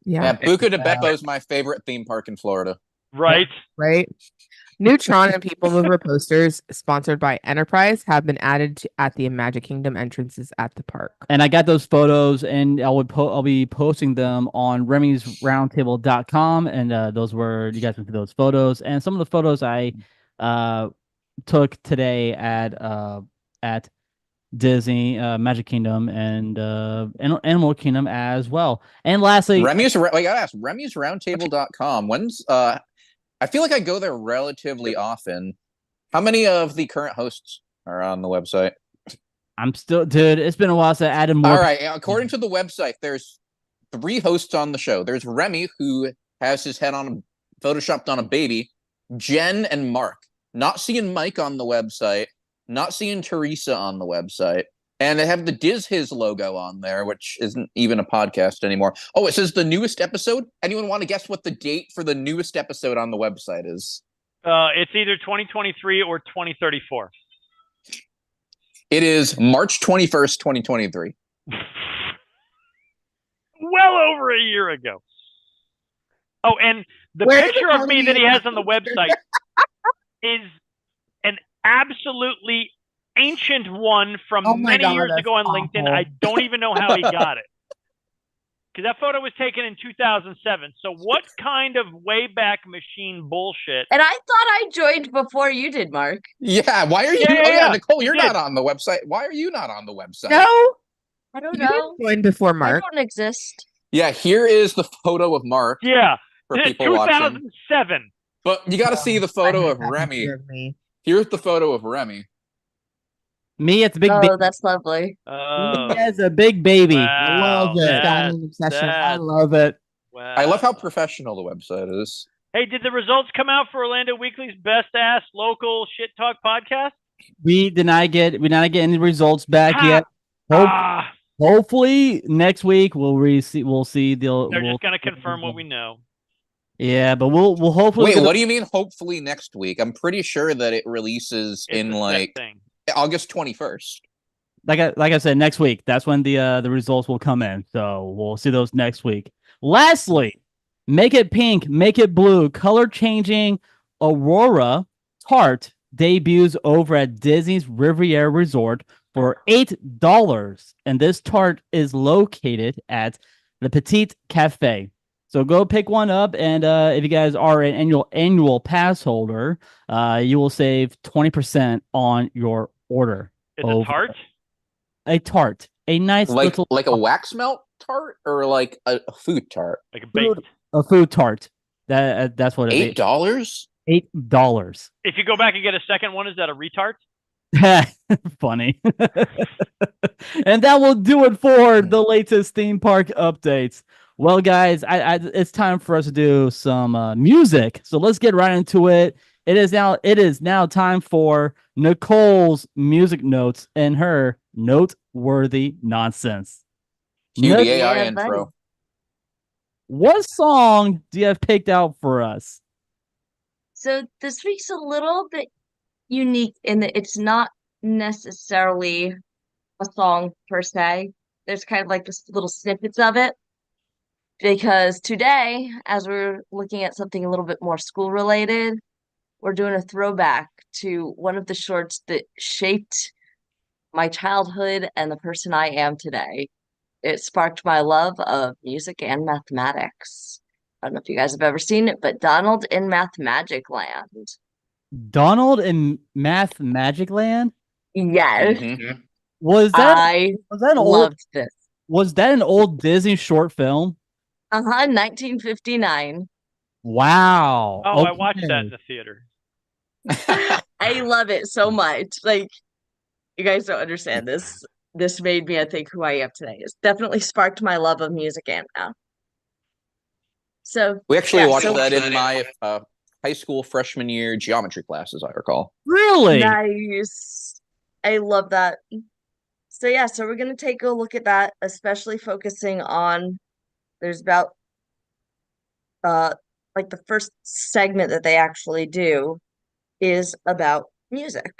Yeah, yeah, Buca di Beppo is my favorite theme park in Florida. right? right. Neutron and People Mover posters sponsored by Enterprise have been added at the Magic Kingdom entrances at the park. And I got those photos, and I'll be posting them on remysroundtable.com, and you guys can see those photos, and some of the photos I took today at Disney, Magic Kingdom, and Animal Kingdom as well. And lastly, I gotta ask, remysroundtable.com. When's I feel like I go there relatively often. How many of the current hosts are on the website? I'm still, dude. It's been a while since I added more. All right. According to the website, there's 3 hosts on the show. There's Remy, who has his head photoshopped on a baby. Jen and Mark. Not seeing Mike on the website. Not seeing Teresa on the website. And they have the Diz His logo on there, which isn't even a podcast anymore. Oh, it says the newest episode. Anyone want to guess what the date for the newest episode on the website is? It's either 2023 or 2034. It is March 21st, 2023. Well over a year ago. Oh, and the picture of me that he has on the website is an absolutely ancient one from many years ago on LinkedIn. I don't even know how he got it. Because that photo was taken in 2007. So what kind of way back machine bullshit? And I thought I joined before you did, Mark. Yeah, why are you? Nicole, you're not on the website. Why are you not on the website? No, I don't you know. joined before Mark. I don't exist. Yeah, here is the photo of Mark. Yeah, for people watching. 2007. But you got to see the photo of Remy. Here's the photo of Remy. Me, it's a big Oh, baby. that's lovely. Oh, Me as a big baby. Wow, I love it. that's- Obsession. I that's- love it. wow. I love how professional the website is. Hey, did the results come out for Orlando Weekly's best ass local shit talk podcast? We did not get any results back yet. Hopefully next week we'll see. They're just gonna confirm what we know. Yeah, but we'll hopefully. Wait, what do you mean? Hopefully next week? I'm pretty sure that it releases It's in a set like thing. August 21st. Like I said, next week. That's when the results will come in. So we'll see those next week. Lastly, make it pink, make it blue, color changing Aurora tart debuts over at Disney's Riviera Resort for $8, and this tart is located at the Petite Cafe. So go pick one up, and if you guys are an annual pass holder, you will save 20% on your order. It's a tart? A tart. A nice like little a wax melt tart or like a food tart. Like a baked. a food tart. That's what it is. $8? $8. If you go back and get a second one, is that a retard? Funny. And that will do it for the latest theme park updates. Well, guys, it's time for us to do some music. So let's get right into it. It is now time for Nicole's music notes and her noteworthy nonsense. Cue the Yeah, AI buddy. intro. What song do you have picked out for us? So this week's a little bit unique in that it's not necessarily a song per se. There's kind of like just little snippets of it. Because today, as we're looking at something a little bit more school related, we're doing a throwback to one of the shorts that shaped my childhood and the person I am today. It sparked my love of music and mathematics. I don't know if you guys have ever seen it, but Donald in Math Magic Land. Donald in Math Magic Land? Yes, Mhm. Was that this. was that an old Disney short film? 1959. Wow. Oh, I watched that Okay. in the theater. I love it so much. Like, you guys don't understand this. This made me, I think, who I am today. It's definitely sparked my love of music and math. So We actually yeah, watched so- that in my high school freshman year geometry class, as I recall. Really? Nice. I love that. So yeah, so we're gonna take a look at that, especially focusing on there's about like the first segment that they actually do is about music.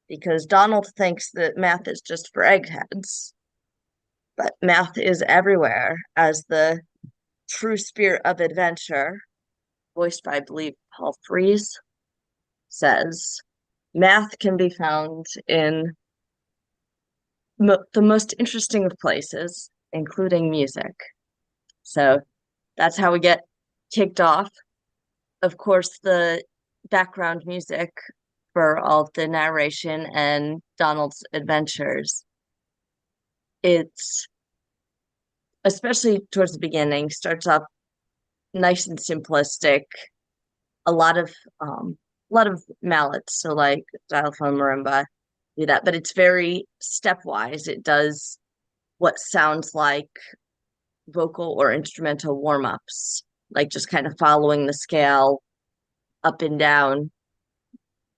Because Donald thinks that math is just for eggheads. But math is everywhere, as the true spirit of adventure, voiced by, I believe, Paul Frees, says. Math can be found in the most interesting of places, including music. So that's how we get kicked off. Of course, the background music for all the narration and Donald's adventures. It's especially towards the beginning, starts off nice and simplistic. A lot of mallets, so like xylophone, marimba, do that, but it's very stepwise. It does what sounds like vocal or instrumental warm-ups, like just kind of following the scale up and down,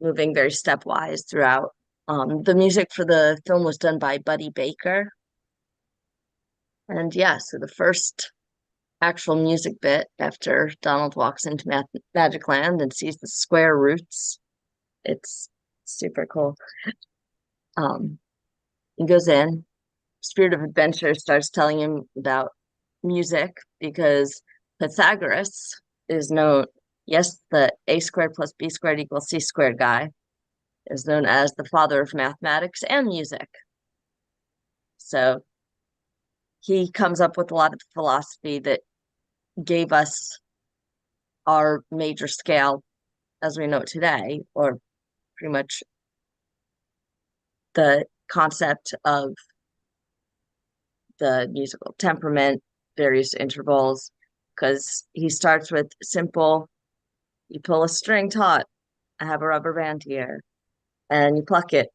moving very stepwise throughout. The music for the film was done by Buddy Baker. And yeah, so the first actual music bit after Donald walks into Magic Land and sees the square roots, it's super cool. He goes in, Spirit of Adventure starts telling him about music because Pythagoras is known, yes, the a squared plus b squared equals c squared guy is known as the father of mathematics and music. So he comes up with a lot of philosophy that gave us our major scale as we know it today, or pretty much the concept of the musical temperament, various intervals, because he starts with simple, you pull a string taut, I have a rubber band here, and you pluck it,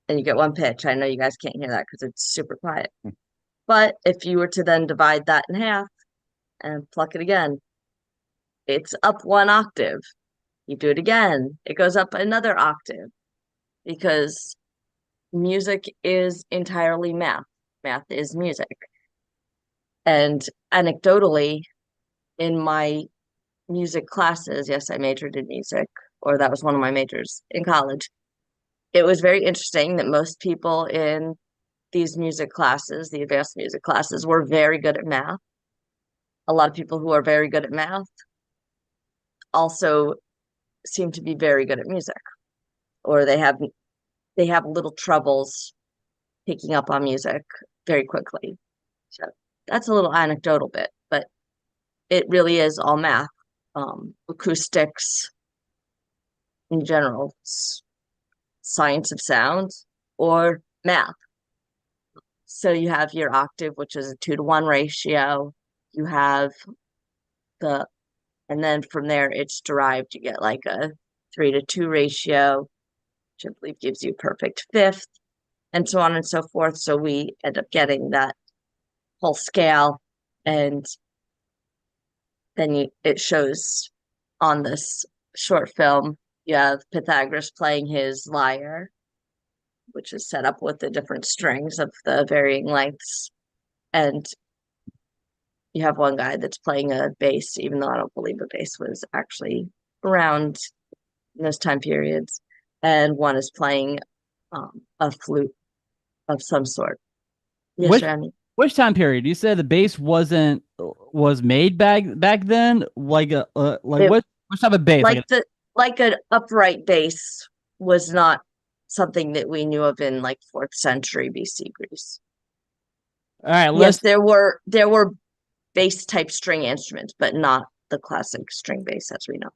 and you get one pitch. I know you guys can't hear that because it's super quiet. But if you were to then divide that in half and pluck it again, it's up one octave. You do it again, it goes up another octave because music is entirely math. Math is music. And anecdotally, in my music classes, yes, I majored in music, or that was one of my majors in college. It was very interesting that most people in these music classes, the advanced music classes, were very good at math. A lot of people who are very good at math also seem to be very good at music, or they have little troubles picking up on music very quickly. So that's a little anecdotal bit, but it really is all math. Acoustics in general, science of sound, or math. So you have your octave, which is a 2-to-1 ratio. You have and then from there it's derived. You get like a 3-to-2 ratio, which I believe gives you perfect fifth, and so on and so forth. So we end up getting that whole scale, and then it shows on this short film, you have Pythagoras playing his lyre, which is set up with the different strings of the varying lengths. And you have one guy that's playing a bass, even though I don't believe a bass was actually around in those time periods. And one is playing a flute of some sort. Yes, Remy? Which time period? You said the bass was made back then? Like which type of bass? Like an upright bass was not something that we knew of in like 4th century BC Greece. All right, yes, there were bass type string instruments, but not the classic string bass as we know.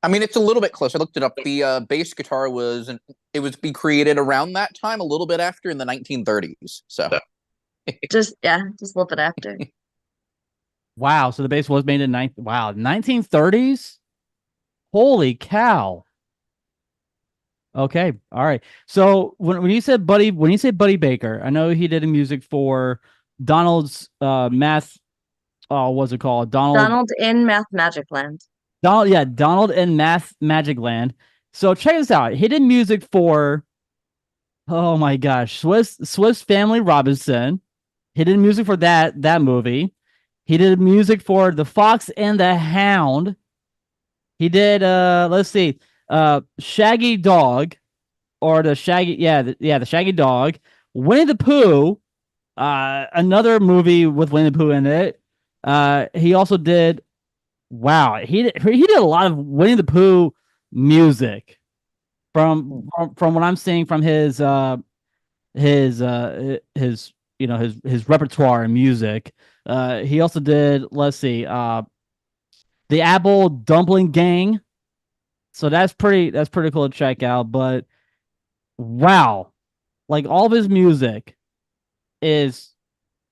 I mean, it's a little bit close. I looked it up. The bass guitar was created around that time, a little bit after, in the 1930s. So just a little bit after. Wow, so the bass was made in 1930s? Holy cow. Okay, all right. So when you say Buddy Baker, I know he did music for Donald's math. Oh, what's it called? Donald in Math Magic Land. Donald in Math Magic Land. So check this out. He did music for, oh my gosh, Swiss Family Robinson. He did music for that movie. He did music for The Fox and the Hound. He did let's see, Shaggy Dog, or the Shaggy Dog, Winnie the Pooh, another movie with Winnie the Pooh in it. He also did, he did a lot of Winnie the Pooh music from what I'm seeing from his repertoire and music. He also did, let's see, the Apple Dumpling Gang. So that's pretty cool to check out. But wow, like all of his music is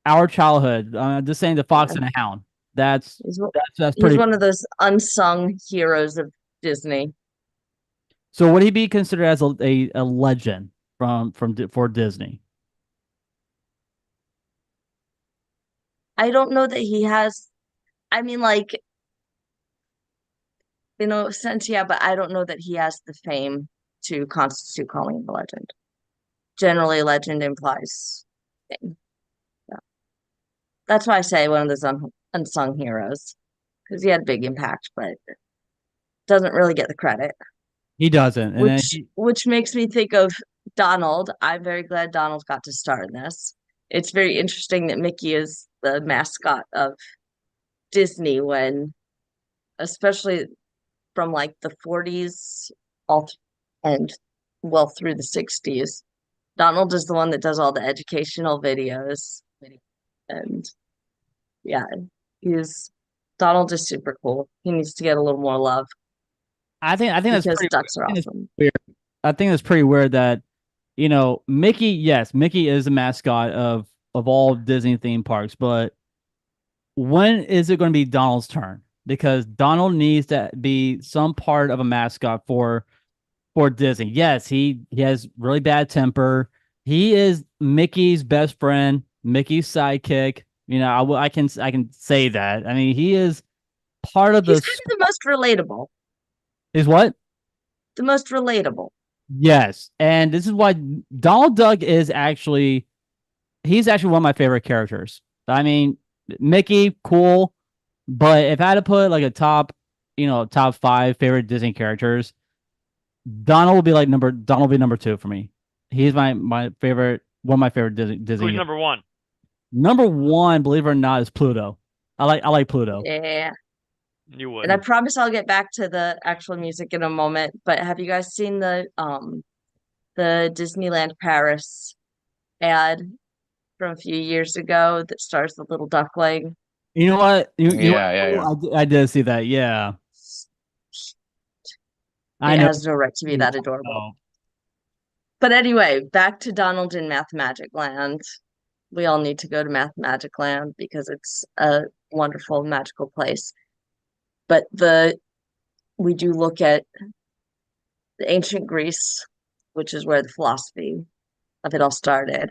our childhood. Just saying, The Fox and the Hound. That's pretty. He's one of those unsung heroes of Disney. So would he be considered as a legend for Disney? I don't know that he has. I mean, like, in a sense, yeah, but I don't know that he has the fame to constitute calling him a legend. Generally, legend implies fame. Yeah. That's why I say one of those unsung heroes, because he had a big impact, but doesn't really get the credit. He doesn't, and then Which makes me think of Donald. I'm very glad Donald got to star in this. It's very interesting that Mickey is the mascot of Disney when, especially from like the 40s all and well through the 60s. Donald is the one that does all the educational videos. And yeah, he's Donald is super cool. He needs to get a little more love I think that's because pretty. ducks are I think it's awesome. weird. I think it's pretty weird that Mickey. Yes, Mickey is the mascot of all Disney theme parks, but when is it going to be Donald's turn? Because Donald needs to be some part of a mascot for Disney. Yes, he has really bad temper. He is Mickey's best friend, Mickey's sidekick. I can say that. I mean, he is part of He's the kind of the most relatable. is what? The most relatable. Yes, and this is why Donald Duck is actually he's actually one of my favorite characters. I mean, Mickey, cool, but if I had to put like a top 5 favorite Disney characters, Donald will be number 2 for me. He's my favorite, one of my favorite Disney. Who's number 1? Number 1, believe it or not, is Pluto. I like Pluto. Yeah. You would. And I promise I'll get back to the actual music in a moment. But have you guys seen the Disneyland Paris ad from a few years ago that stars the little duckling? You know what? Yeah. I did see that. Yeah, I It know. has no right to be that adorable. But anyway, back to Donald in Math Magic Land. We all need to go to Math Magic Land because it's a wonderful magical place. But we do look at the ancient Greece, which is where the philosophy of it all started.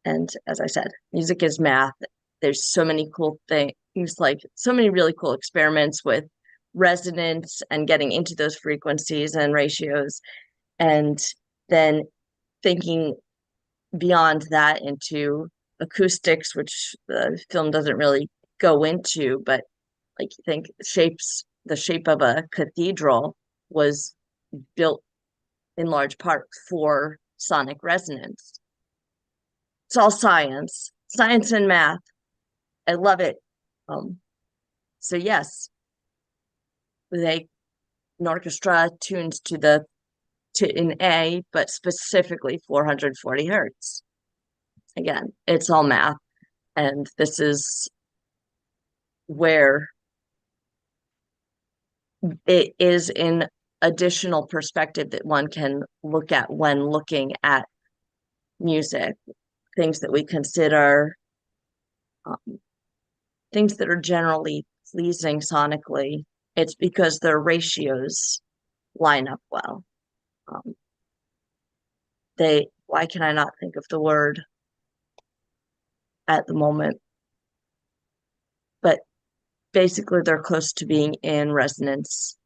And as I said, music is math. There's so many cool things, like so many really cool experiments with resonance and getting into those frequencies and ratios. And then thinking beyond that into acoustics, which the film doesn't really go into, but like you think the shape of a cathedral was built in large part for sonic resonance. It's all science and math. I love it. So yes, an orchestra tunes to in A, but specifically 440 hertz. Again, it's all math, and this is where it is an additional perspective that one can look at when looking at music, things that we consider things that are generally pleasing sonically. It's because their ratios line up well. Why can I not think of the word at the moment? But basically they're close to being in resonance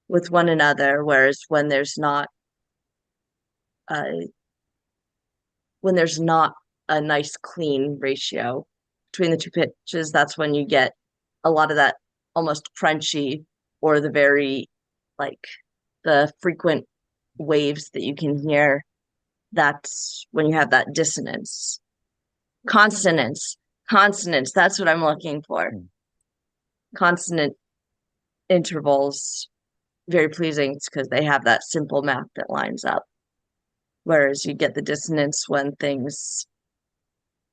with one another, whereas when there's not a nice clean ratio between the two pitches, that's when you get a lot of that almost crunchy or the very like the frequent waves that you can hear. That's when you have that dissonance. Consonants, that's what I'm looking for. Consonant intervals, very pleasing because they have that simple math that lines up. Whereas you get the dissonance when things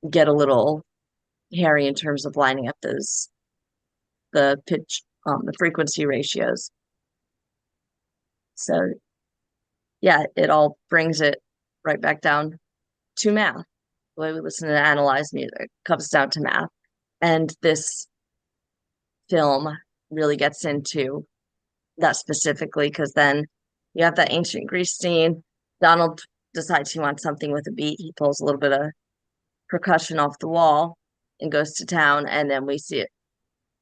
get a little hairy in terms of lining up the pitch, the frequency ratios. So yeah, it all brings it right back down to math. The way we listen and analyze music comes down to math. And this film really gets into that specifically because then you have that ancient Greece scene. Donald decides he wants something with a beat. He pulls a little bit of percussion off the wall. and goes to town, and then we see it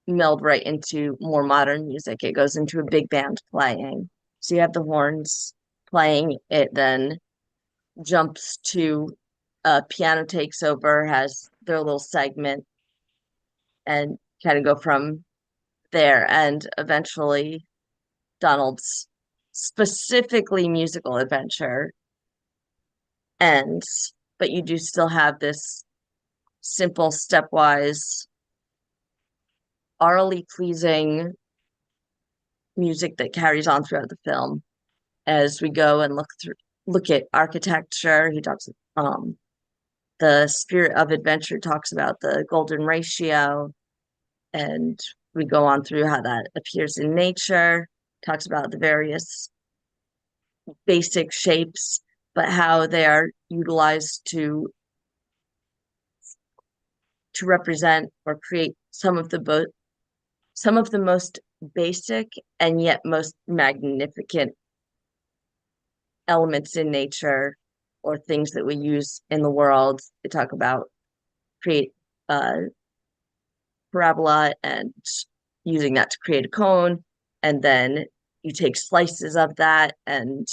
meld right into more modern music. It goes into a big band playing. So you have the horns playing, it then jumps to piano takes over, has their little segment, and kind of go from there. And eventually Donald's specifically musical adventure ends, but you do still have this simple stepwise orally pleasing music that carries on throughout the film as we go and look at architecture. He talks the spirit of adventure talks about the golden ratio, and we go on through how that appears in nature, talks about the various basic shapes, but how they are utilized to represent or create some of the most basic and yet most magnificent elements in nature or things that we use in the world. They talk about create parabola and using that to create a cone, and then you take slices of that and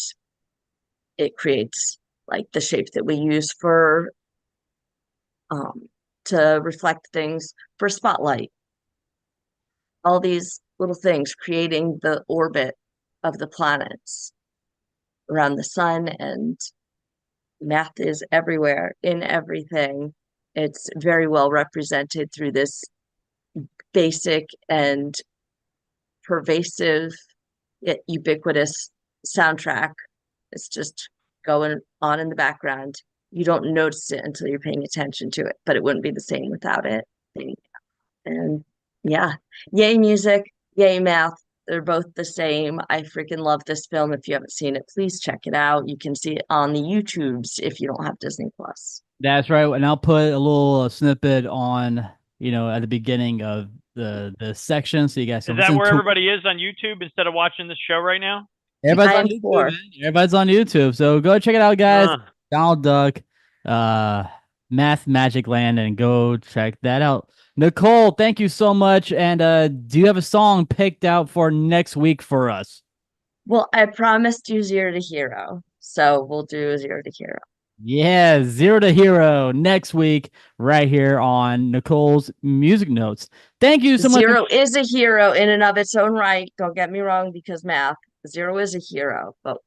it creates like the shape that we use for to reflect things for spotlight. All these little things creating the orbit of the planets around the sun, and math is everywhere in everything. It's very well represented through this basic and pervasive yet ubiquitous soundtrack. It's just going on in the background. You don't notice it until you're paying attention to it, but it wouldn't be the same without it. And yeah, yay music, yay math. They're both the same. I freaking love this film. If you haven't seen it, please check it out. You can see it on the YouTubes if you don't have Disney Plus. That's right. And I'll put a little snippet on, at the beginning of the section, so you guys can Is that listen where to everybody is on YouTube instead of watching this show right now? Everybody's I on am YouTube, poor. man. Everybody's on YouTube. So go check it out, guys. Donald Duck, Math Magic Land, and go check that out. Nicole, thank you so much. And do you have a song picked out for next week for us? Well, I promised you Zero to Hero, so we'll do Zero to Hero. Yeah, Zero to Hero next week, right here on Nicole's Music Notes. Thank you so much. Zero is a hero in and of its own right. Don't get me wrong, because math. Zero is a hero, but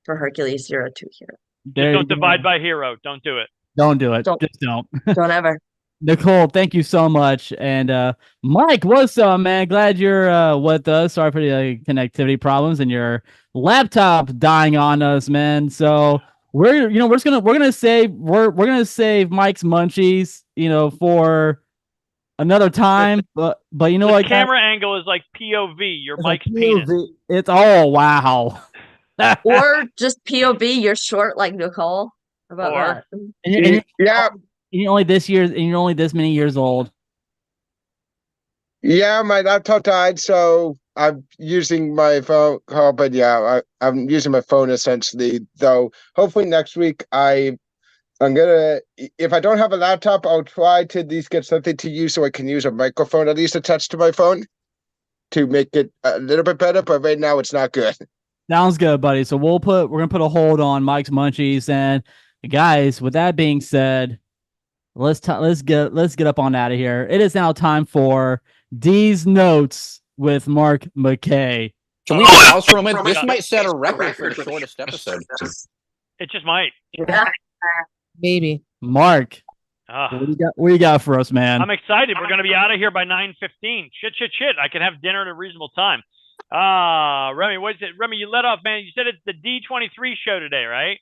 for Hercules, Zero to Hero. Just don't divide by hero. Don't do it. Don't do it. Don't. Just don't. Don't ever. Nicole, thank you so much. And Mike, what's up, man? Glad you're with us. Sorry for the connectivity problems and your laptop dying on us, man. So we're gonna save Mike's munchies, for another time. But you know The what? camera angle is like POV. Your Mike's penis. It's wow. Or just POV, you're short like Nicole. How about Or- that? Yeah, you're only this year, and you're only this many years old. yeah, my laptop died, so I'm using my phone call, but yeah, I'm using my phone essentially, though hopefully next week I'm gonna, if I don't have a laptop, I'll try to at least get something to use so I can use a microphone at least attached to my phone to make it a little bit better, but right now it's not good. Sounds good, buddy. So we're gonna put a hold on Mike's munchies, and guys, with that being said, let's get up on out of here. It is now time for D's Notes with Mark McKay. Can we pause for a moment? This might set a record for the shortest episode. It just might. Yeah. Maybe. Mark, Ugh. what do you got for us, man? I'm excited. We're going to be out of here by 9:15. Shit. I can have dinner at a reasonable time. Remy, what is it? Remy, you let off, man. You said it's the D23 show today, right?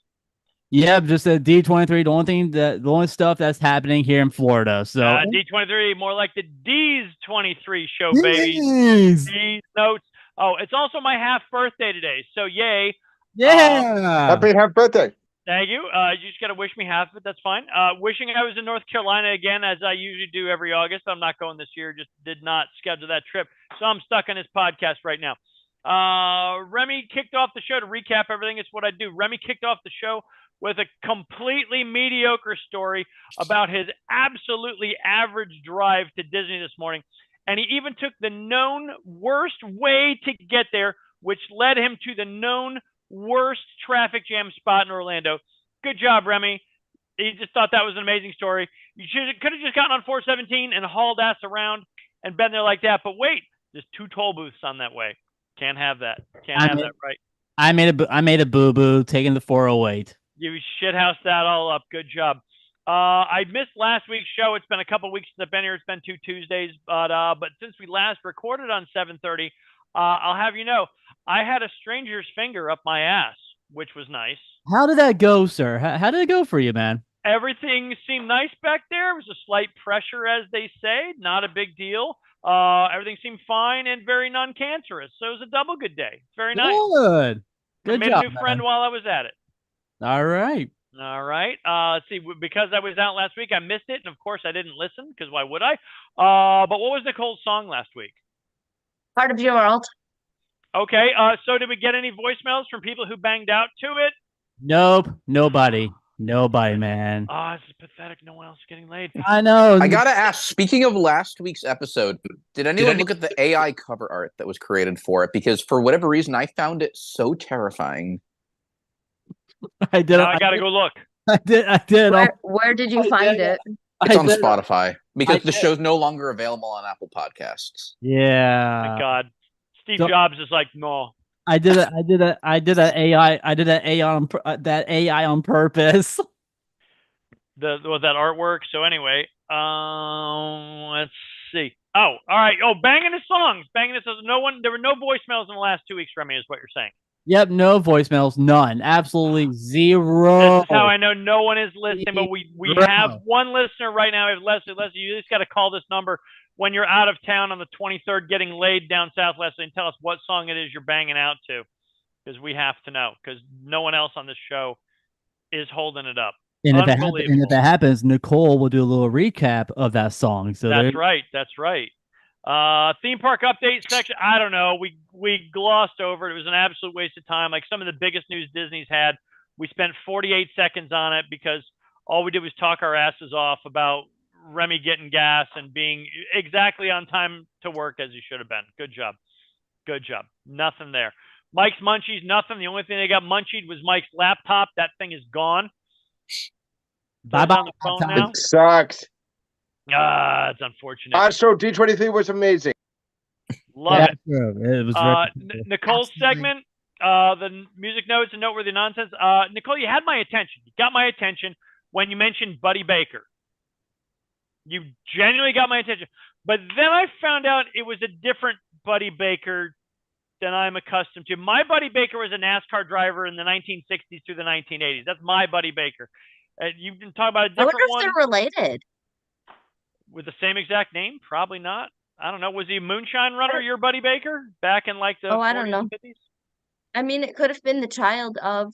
Yeah, just a D23. The only stuff that's happening here in Florida. So D23, more like the D's 23 show, baby. Jeez. D's Notes. Oh, it's also my half birthday today. So yay. Yeah. Happy birthday. Thank you. You just got to wish me half of it. That's fine. Wishing I was in North Carolina again, as I usually do every August. I'm not going this year. Just did not schedule that trip. So I'm stuck on this podcast right now. Remy kicked off the show to recap everything. It's what I do. Remy kicked off the show with a completely mediocre story about his absolutely average drive to Disney this morning. And he even took the known worst way to get there, which led him to the known worst traffic jam spot in Orlando. Good job, Remy. He just thought that was an amazing story. You could have just gotten on 417 and hauled ass around and been there like that. But wait, there's 2 toll booths on that way. Can't have that. Can't have that, right? I made a boo-boo taking the 408. You shithoused that all up. Good job. I missed last week's show. It's been a couple weeks since I've been here. It's been 2 Tuesdays, but since we last recorded on 7:30, I'll have you know, I had a stranger's finger up my ass, which was nice. How did that go, sir? How did it go for you, man? Everything seemed nice back there. It was a slight pressure, as they say, not a big deal. Everything seemed fine and very non-cancerous. So it was a double good day. Very nice. Good I made job, a new friend while I was at it. All right. All right. Let's see. Because I was out last week, I missed it, and of course, I didn't listen because why would I? But what was Nicole's song last week? Part of Your World. Okay. So did we get any voicemails from people who banged out to it? Nope. Nobody, man. Oh, this is pathetic. No one else is getting laid. I know. I gotta ask, speaking of last week's episode, did anyone look at the AI cover art that was created for it? Because for whatever reason, I found it so terrifying. I did. Now I gotta go look. I did. Where did you find it? It's on Spotify because the show's no longer available on Apple Podcasts. Yeah. My God, Steve Jobs is like, no. I did that AI on purpose. Was that artwork? So anyway, let's see. Oh, all right. Oh, banging the songs. There were no voicemails in the last 2 weeks, Remy, is what you're saying. Yep, no voicemails, none. Absolutely zero. This is how I know no one is listening, but we have one listener right now. Leslie, you just got to call this number when you're out of town on the 23rd getting laid down south, Leslie, and tell us what song it is you're banging out to, because we have to know, because no one else on this show is holding it up. And if it happens, Nicole will do a little recap of that song. So that's right. Theme park update section. I don't know. We glossed over it. It was an absolute waste of time. Like some of the biggest news Disney's had, we spent 48 seconds on it because all we did was talk our asses off about Remy getting gas and being exactly on time to work as he should have been. Good job. Nothing there. Mike's Munchies, nothing. The only thing they got munchied was Mike's laptop. That thing is gone. Bye-bye. On the phone now. It sucks. It's unfortunate. Astro D23 was amazing. Love it. It was Nicole's segment, the music notes and noteworthy nonsense. Nicole, you had my attention. You got my attention when you mentioned Buddy Baker. You genuinely got my attention. But then I found out it was a different Buddy Baker than I'm accustomed to. My Buddy Baker was a NASCAR driver in the 1960s through the 1980s. That's my Buddy Baker. You can talk about a different one. I wonder if they're related. With the same exact name? Probably not. I don't know. Was he a moonshine runner, your Buddy Baker, back in like the 40s I don't know. and 50s? I mean, it could have been the child of.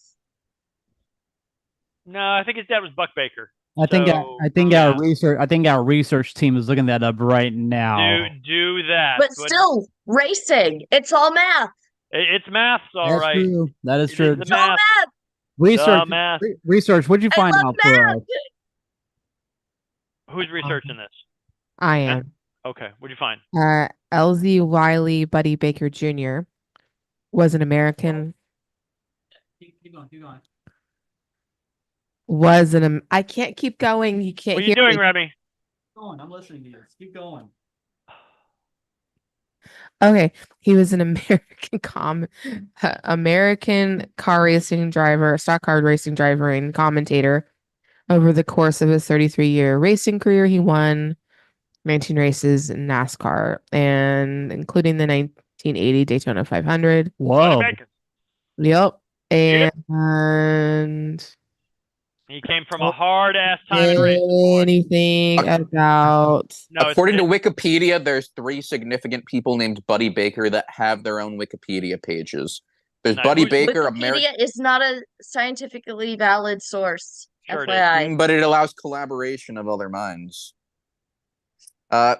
No, I think his dad was Buck Baker. I think our research team is looking that up right now. Do that. But still, racing. It's all math. It's math, all right. True. That is true. It's all math. Research. What'd you find out for us? Who's researching this? I am. Okay. What'd you find? LZ Wiley Buddy Baker Jr. was an American. Keep going. I can't keep going. You can't. What are you doing, Remy? Keep going. I'm listening to you. Keep going. Okay, he was an American car racing driver, stock car racing driver, and commentator. Over the course of his 33-year racing career, he won 19 races in NASCAR, and including the 1980 Daytona 500. Whoa. Yep. And he came from a hard ass time in racing. Anything about? No, according to Wikipedia, there's 3 significant people named Buddy Baker that have their own Wikipedia pages. There's Buddy Baker. Wikipedia is not a scientifically valid source. Sure FYI. But it allows collaboration of other minds.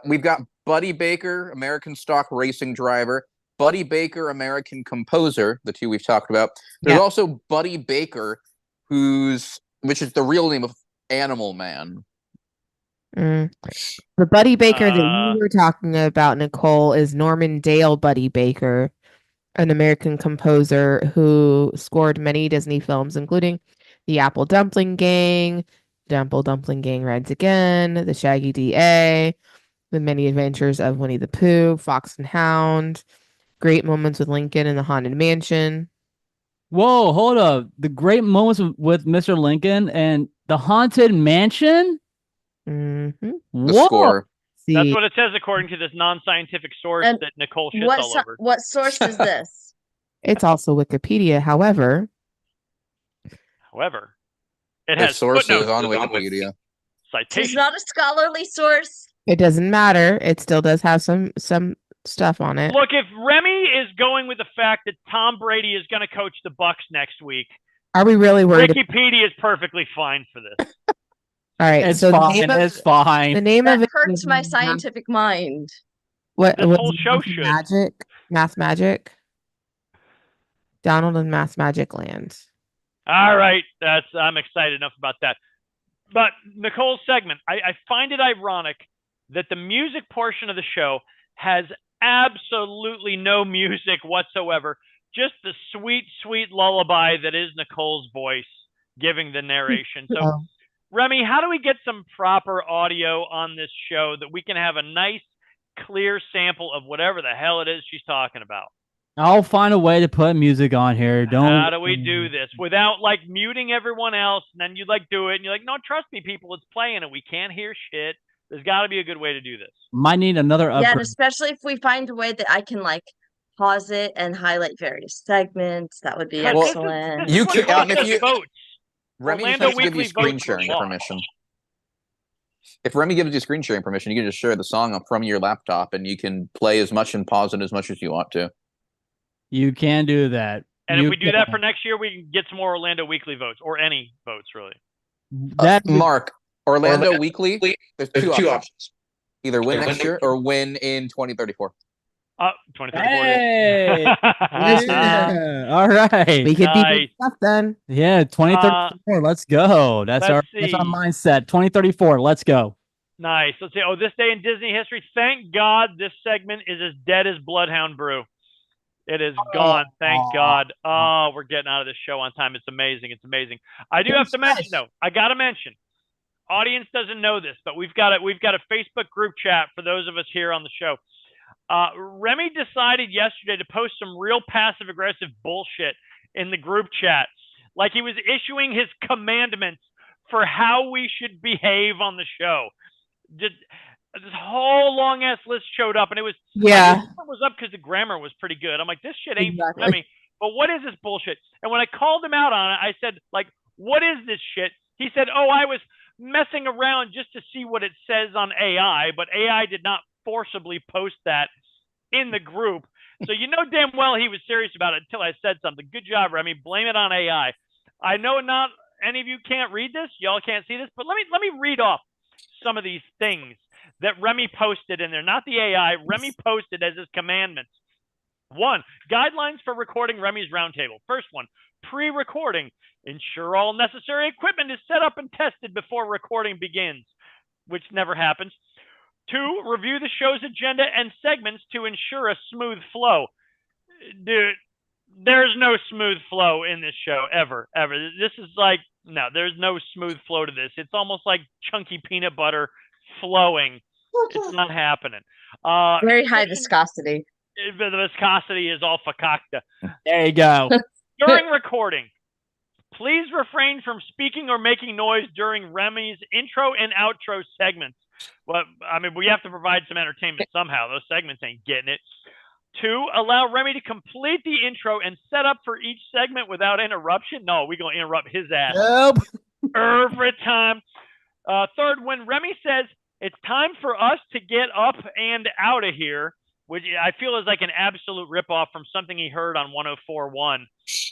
We've got Buddy Baker, American stock racing driver. Buddy Baker, American composer, the two we've talked about. There's also Buddy Baker, which is the real name of Animal Man. The Buddy Baker that you were talking about, Nicole, is Norman Dale Buddy Baker, an American composer who scored many Disney films, including The Apple Dumpling Gang, The Apple Dumpling Gang Rides Again, The Shaggy DA, The Many Adventures of Winnie the Pooh, Fox and Hound, Great Moments with Lincoln in the Haunted Mansion. Whoa, hold up. The Great Moments with Mr. Lincoln and the Haunted Mansion? Mm-hmm. The score. See, That's what it says according to this non-scientific source And that Nicole shits all over. What source is this? it's also Wikipedia. However, It The has source is footnotes. on Wikipedia. It's Citation. not a scholarly source. it doesn't matter. It still does have some stuff on it. Look, if Remy is going with the fact that Tom Brady is going to coach the Bucks next week, Are we really worried? Wikipedia is perfectly fine for this. All right, It's so fine. It's fine. the name That of it hurts is my scientific mind. What This was whole show should. Math Magic? Donald and Math Magic Land. All right, I'm excited enough about that. But Nicole's segment, I find it ironic that the music portion of the show has absolutely no music whatsoever, just the sweet, sweet lullaby that is Nicole's voice giving the narration. So, Remy, how do we get some proper audio on this show that we can have a nice, clear sample of whatever the hell it is she's talking about? I'll find a way to put music on here. How do we do this without like muting everyone else? And then you like do it, and you're like, no, trust me, people, it's playing, and we can't hear shit. There's got to be a good way to do this. Might need another upgrade. Yeah, and especially if we find a way that I can like pause it and highlight various segments, that would be Well, excellent. You This is can- what if you- votes. Remy Orlando just has to give you Weekly screen votes were sharing lost. permission. If Remy gives you screen sharing permission, you can just share the song from your laptop, and you can play as much and pause it as much as you want to. You can do that. And if we do that for next year, we can get some more Orlando Weekly votes, or any votes, really. Mark, Orlando Weekly, there's two options. Either win next year or win in 2034. 2034. Hey! Nice. Yeah. All right. We could be Nice. big stuff then. Yeah, 2034. Let's go. That's our let's mindset. 2034. Let's go. Nice. Let's see. Oh, this day in Disney history. Thank God this segment is as dead as Bloodhound Brew. It is gone. Thank God. Oh, we're getting out of this show on time. It's amazing. It's amazing. I do have to mention though. I got to mention. Audience doesn't know this, but we've got a Facebook group chat for those of us here on the show. Remy decided yesterday to post some real passive aggressive bullshit in the group chat, like he was issuing his commandments for how we should behave on the show. This whole long ass list showed up, and it was it was up because the grammar was pretty good. I'm like, this shit ain't for Remy. But what is this bullshit? And when I called him out on it, I said, like, what is this shit? He said, oh, I was messing around just to see what it says on AI, but AI did not forcibly post that in the group. So you know damn well he was serious about it until I said something. Good job, Remy. Blame it on AI. I know not any of you can't read this. Y'all can't see this, but let me read off some of these things that Remy posted in there. Not the AI. Remy posted as his commandments. 1, guidelines for recording Remy's Roundtable. First one, pre-recording. Ensure all necessary equipment is set up and tested before recording begins, which never happens. 2, review the show's agenda and segments to ensure a smooth flow. Dude, there's no smooth flow in this show, ever. This is like, no, there's no smooth flow to this. It's almost like chunky peanut butter flowing. It's not happening. Very high viscosity. The viscosity is all fakakta. There you go. During recording, please refrain from speaking or making noise during Remy's intro and outro segments. Well, I mean, we have to provide some entertainment somehow. Those segments ain't getting it. 2, allow Remy to complete the intro and set up for each segment without interruption. No, we're going to interrupt his ass. Nope. Every time. 3rd, when Remy says it's time for us to get up and out of here, which I feel is like an absolute ripoff from something he heard on 104.1,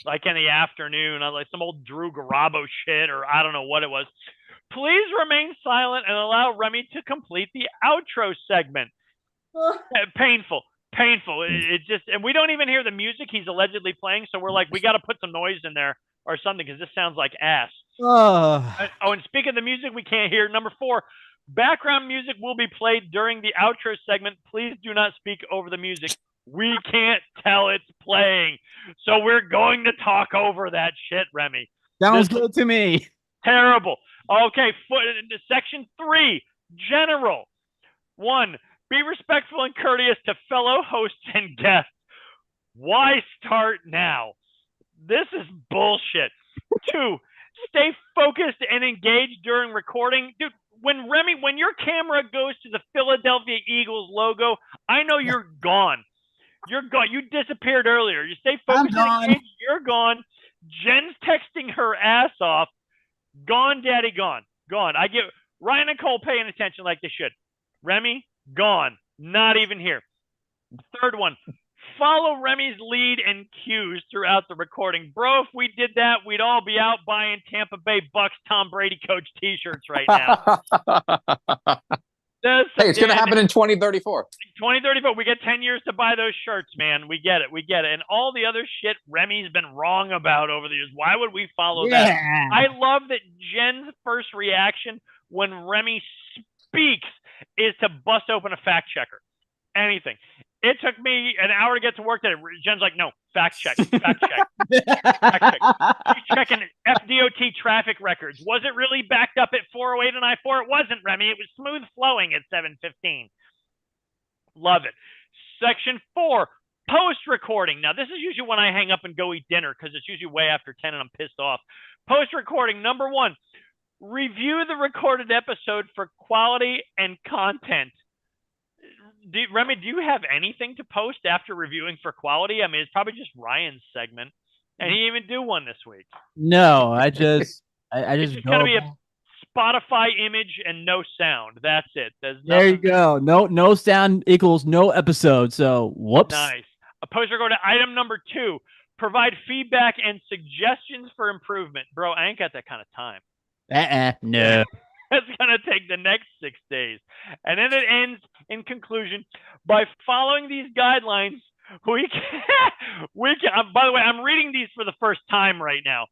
like in the afternoon, like some old Drew Garabo shit, or I don't know what it was. Please remain silent and allow Remy to complete the outro segment. Painful. painful. It just, and we don't even hear the music he's allegedly playing. So we're like, we got to put some noise in there or something because this sounds like ass. Oh, And speaking of the music, we can't hear. Number 4, background music will be played during the outro segment. Please do not speak over the music. We can't tell it's playing. So we're going to talk over that shit, Remy. sounds good to me. Terrible. Okay, section 3, general. 1, be respectful and courteous to fellow hosts and guests. Why start now? This is bullshit. 2, stay focused and engaged during recording. Dude, when your camera goes to the Philadelphia Eagles logo, I know you're gone. You're gone. You disappeared earlier. You stay focused and engaged. You're gone. Jen's texting her ass off. Gone, daddy, gone. Gone. I get Ryan and Cole paying attention like they should. Remy, gone. Not even here. 3rd one, follow Remy's lead and cues throughout the recording. Bro, if we did that, we'd all be out buying Tampa Bay Bucks Tom Brady coach t-shirts right now. Hey, it's going to happen in 2034. 2034. We get 10 years to buy those shirts, man. We get it. We get it. And all the other shit Remy's been wrong about over the years. Why would we follow that? I love that Jen's first reaction when Remy speaks is to bust open a fact checker. Anything. It took me an hour to get to work today. Jen's like, no, fact check. Fact check. Fact check. She's checking FDOT traffic records. Was it really backed up at 408 and I-4? It wasn't, Remy. It was smooth flowing at 7:15. Love it. Section 4, post-recording. Now, this is usually when I hang up and go eat dinner because it's usually way after 10 and I'm pissed off. Post-recording, number 1, review the recorded episode for quality and content. Remy, do you have anything to post after reviewing for quality? I mean, it's probably just Ryan's segment, and he didn't even do one this week. No, I just it's just gonna be a Spotify image and no sound. That's it. There you go. No sound equals no episode. So whoops. Nice. A poster go to item number 2. Provide feedback and suggestions for improvement. Bro, I ain't got that kind of time. No. That's going to take the next 6 days. And then it ends, in conclusion, by following these guidelines, we can, by the way, I'm reading these for the first time right now.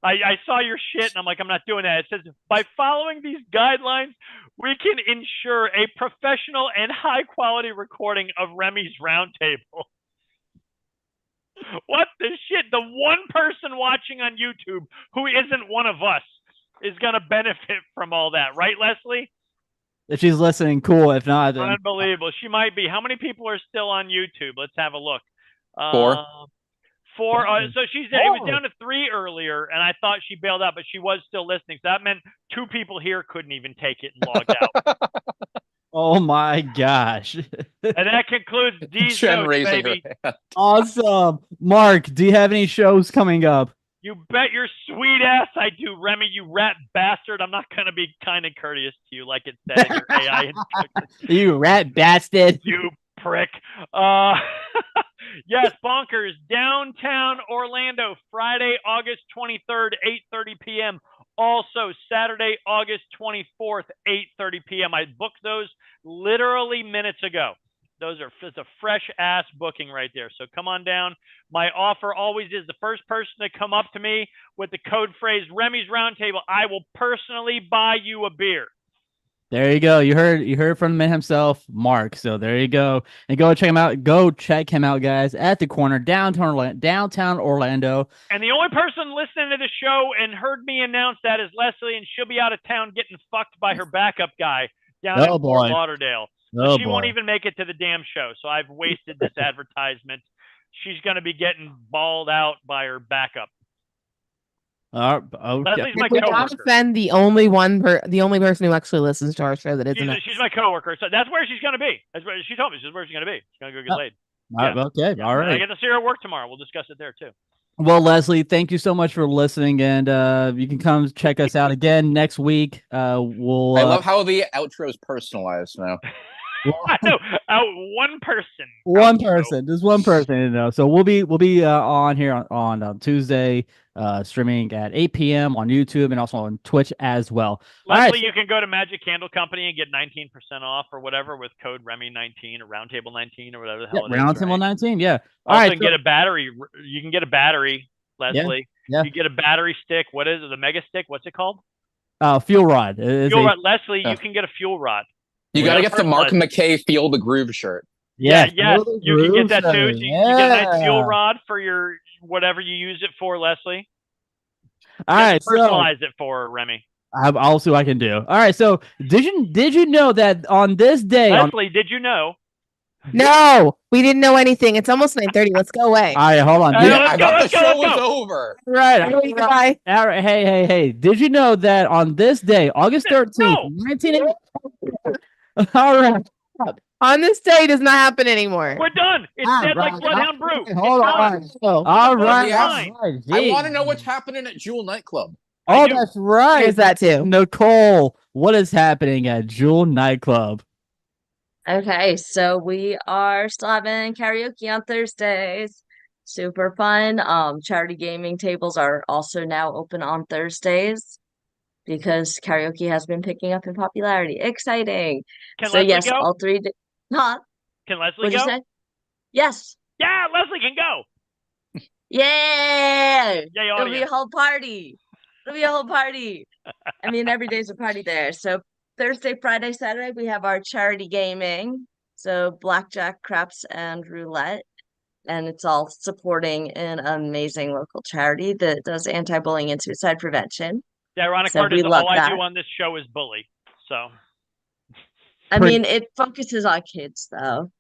I saw your shit, and I'm like, I'm not doing that. It says, by following these guidelines, we can ensure a professional and high-quality recording of Remy's Roundtable. What the shit? The one person watching on YouTube who isn't one of us is going to benefit from all that, right, Leslie? If she's listening, cool. If not, then unbelievable. She might be. How many people are still on YouTube? Let's have a look. 4. 4. So she said it was down to 3 earlier, and I thought she bailed out, but she was still listening. So that meant 2 people here couldn't even take it and logged out. Oh my gosh. And that concludes these notes, baby. Awesome. Mark, do you have any shows coming up? You bet your sweet ass I do, Remy, you rat bastard. I'm not going to be kind and courteous to you like it said in your AI instructions. You rat bastard. You prick. Yes, Bonkers, downtown Orlando, Friday, August 23rd, 8:30 p.m. Also, Saturday, August 24th, 8:30 p.m. I booked those literally minutes ago. It's a fresh ass booking right there. So come on down. My offer always is the first person to come up to me with the code phrase Remy's Roundtable, I will personally buy you a beer. There you go. You heard from the man himself, Mark. So there you go. And go check him out. Go check him out, guys, at the corner, downtown Orlando. And the only person listening to the show and heard me announce that is Leslie, and she'll be out of town getting fucked by her backup guy down in Fort Lauderdale. So she won't even make it to the damn show. So I've wasted this advertisement. She's going to be getting balled out by her backup. Okay. Leslie's my We coworker. not offend the only person who actually listens to our show that isn't. She's my coworker. So that's where she's going to be. That's where she told me. This is where she's going to be. She's going to go get laid. Okay. All right. I get to see her at work tomorrow. We'll discuss it there too. Well, Leslie, thank you so much for listening, and you can come check us out again next week. I love how the outro is personalized now. I know. One person. Just one person, you know. So we'll be on here on Tuesday, streaming at 8 p.m. on YouTube and also on Twitch as well. Leslie, All right, you can go to Magic Candle Company and get 19% off or whatever with code Remy19 or Roundtable 19 or whatever the hell it is. Roundtable Right? 19, yeah. All Also, right, can get a battery. You can get a battery, Leslie. yeah. You get a battery stick. What is it? The Mega Stick? What's it called? Fuel rod. Is Fuel a, rod. Leslie, you can get a fuel rod. You got to get the Mark personalize McKay Feel the Groove shirt. Yeah, Feel the you can groove, get that too. sir. So you get a nice fuel Yeah. rod for your whatever you use it for, Leslie. All right, so Personalize it for Remy. I'll see what I can do. All right, so did you know that on this day, Leslie, did you know? No, we didn't know anything. It's almost 9:30. Let's go away. all right, hold on. All Did- right, I thought the let's go, show let's was go. over. right, Goodbye. all right. Hey. Did you know that on this day, August 13th, No. 1980? All right. On this day does not happen anymore. We're done. It's Ah, dead like right. Bloodhound Brew. Hold It's on. done. Oh, All It's right. fine. all right, I geez. want to know what's happening at Jewel Nightclub. I Oh, do. that's right. there's that too. Nicole, what is happening at Jewel Nightclub? Okay, so we are still having karaoke on Thursdays. Super fun. Charity gaming tables are also now open on Thursdays because karaoke has been picking up in popularity. Exciting. Can So Leslie yes, go? all three. Huh? Can Leslie What'd you go? say? Yes. Yeah, Leslie can go. Yay! Yay, It'll be a audience. whole party. It'll be a whole party. I mean, every day's a party there. So Thursday, Friday, Saturday, we have our charity gaming. So blackjack, craps, and roulette. And it's all supporting an amazing local charity that does anti-bullying and suicide prevention. The ironic So part we is love all I do that. on this show is bully. So I Pretty- mean, it focuses on kids, though.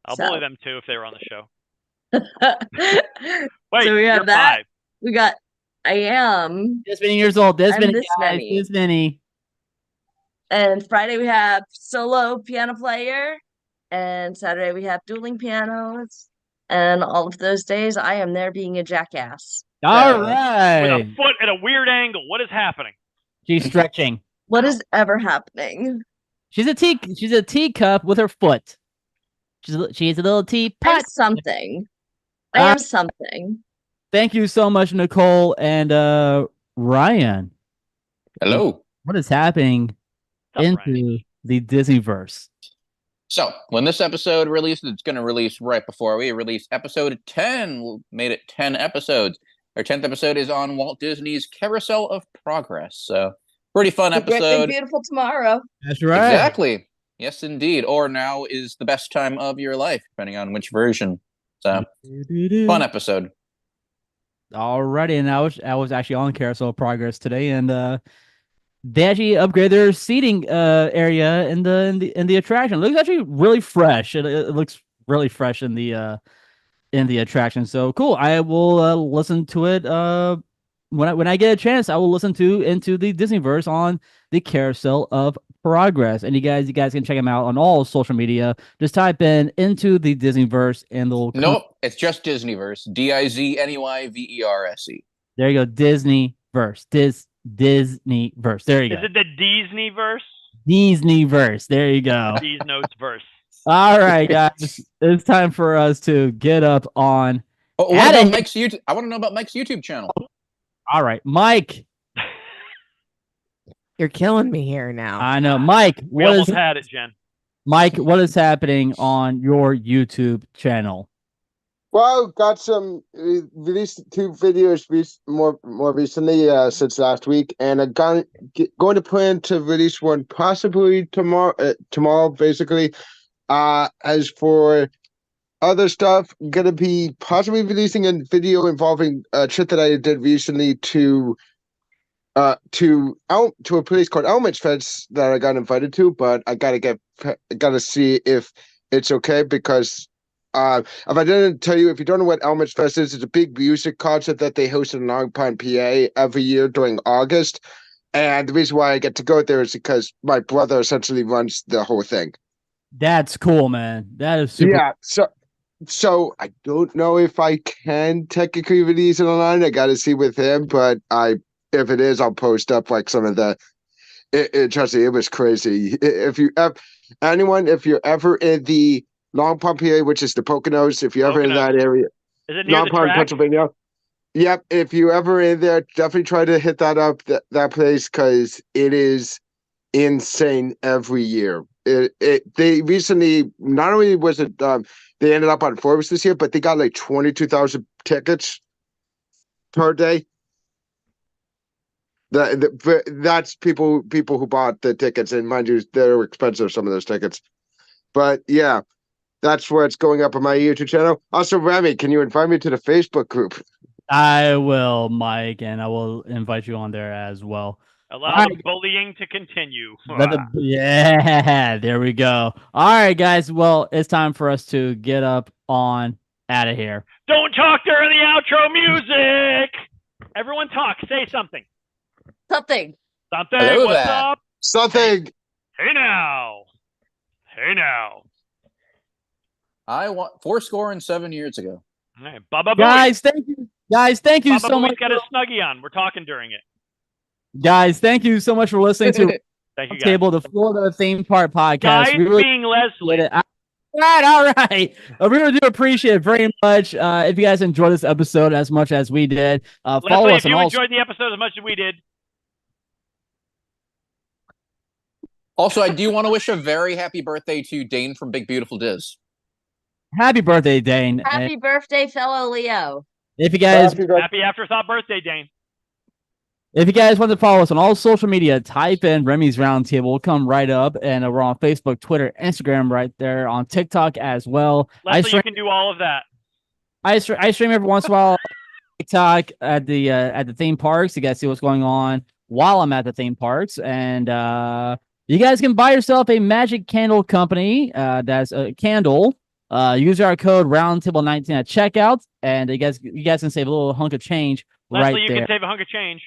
I'll So- bully them too if they were on the show. So Wait, we have you're that. 5. We got I am. This many years old. This I'm many this guys. many. This many. And Friday we have solo piano player. And Saturday we have dueling pianos. And all of those days I am there being a jackass. All So- With right. a foot at a weird angle. What is happening? She's stretching. What is ever happening? She's a teacup with her foot. She's a little I'm teapot. something. I am something. Thank you so much, Nicole and Ryan. Hello. What is happening What's up, into Ryan? the Disneyverse? So when this episode releases, it's going to release right before we release episode 10. We made it 10 episodes. Our 10th episode is on Walt Disney's Carousel of Progress. So pretty fun The Great Big episode. Beautiful Tomorrow. That's right. Exactly. Yes, indeed. Or now is the best time of your life, depending on which version. So fun episode. Alrighty, and I was actually on Carousel of Progress today, and they actually upgraded their seating area in the attraction. It looks actually really fresh. It looks really fresh in the attraction. So cool. I will listen to it when I get a chance. I will listen to Into the Disneyverse on the Carousel of Progress. And you guys can check them out on all social media. Just type in Into the Disneyverse and they'll come. Nope, it's just Disneyverse. DIZNEYVERSE. There you go. Disneyverse. Disneyverse. There you Is go. it the Disney verse? Disneyverse. There you go. These notes verse. All right, guys. It's time for us to get up on. Oh, what Add about it. Mike's YouTube? I want to know about Mike's YouTube channel. All right, Mike. You're killing me here now. I know, Mike. We What almost is had it, Jen. Mike? What is happening on your YouTube channel? Well, got some released 2 videos more recently since last week, and I'm going to plan to release one possibly tomorrow, basically. As for other stuff, I'm gonna be possibly releasing a video involving a trip that I did recently to a place called Elements Fest that I got invited to, but I gotta see if it's okay because. If I didn't tell you, if you don't know what Elements Fest is, it's a big music concert that they host in Long Pond, PA every year during August. And the reason why I get to go there is because my brother essentially runs the whole thing. That's cool, man. That is super. Yeah. So I don't know if I can technically release it online. I got to see with him, but if it is, I'll post up like some of the. Trust me, it was crazy. If you're ever in the Long Pond, PA, which is the Poconos. If you're ever in that area, Is it near Long the Pond, track? Pennsylvania. Yep, if you ever in there, definitely try to hit that up that place because it is insane every year. They recently not only was it they ended up on Forbes this year, but they got like 22,000 tickets per day. That's people who bought the tickets, and mind you, they're expensive, some of those tickets. But yeah, that's where it's going up on my YouTube channel. Also, Remy, can you invite me to the Facebook group? I will, Mike, and I will invite you on there as well. Allow All the right. bullying to continue. Yeah, there we go. All right, guys. Well, it's time for us to get up on out of here. Don't talk during the outro music. Everyone talk. Say something. Something. Something. Hello What's there. up? Something. Hey now. Hey now. I want 7 years ago. All right. Baba Booey. Guys, thank you. Guys, thank you Baba so Booey's much. got his Snuggie on. We're talking during it. Guys, thank you so much for listening to Thank you, guys. Table, the Florida Theme Park podcast. Guys We really being Leslie. appreciate it. All right. We really do appreciate it very much. If you guys enjoyed this episode as much as we did, follow Leslie, us if you on all. enjoyed the episode as much as we did, Also, I do want to wish a very happy birthday to Dane from Big Beautiful Diz. Happy birthday, Dane. Happy birthday, fellow Leo. If you guys happy afterthought birthday, Dane. If you guys want to follow us on all social media, type in Remy's Roundtable. We'll come right up, and we're on Facebook, Twitter, Instagram, right there, on TikTok as well. Leslie, you can do all of that. I stream every once in a while on TikTok at the theme parks. You guys see what's going on while I'm at the theme parks, and you guys can buy yourself a Magic Candle Company. That's a candle. Use our code Roundtable19 at checkout, and you guys can save a little hunk of change. Leslie, right you there. can save a hunk of change.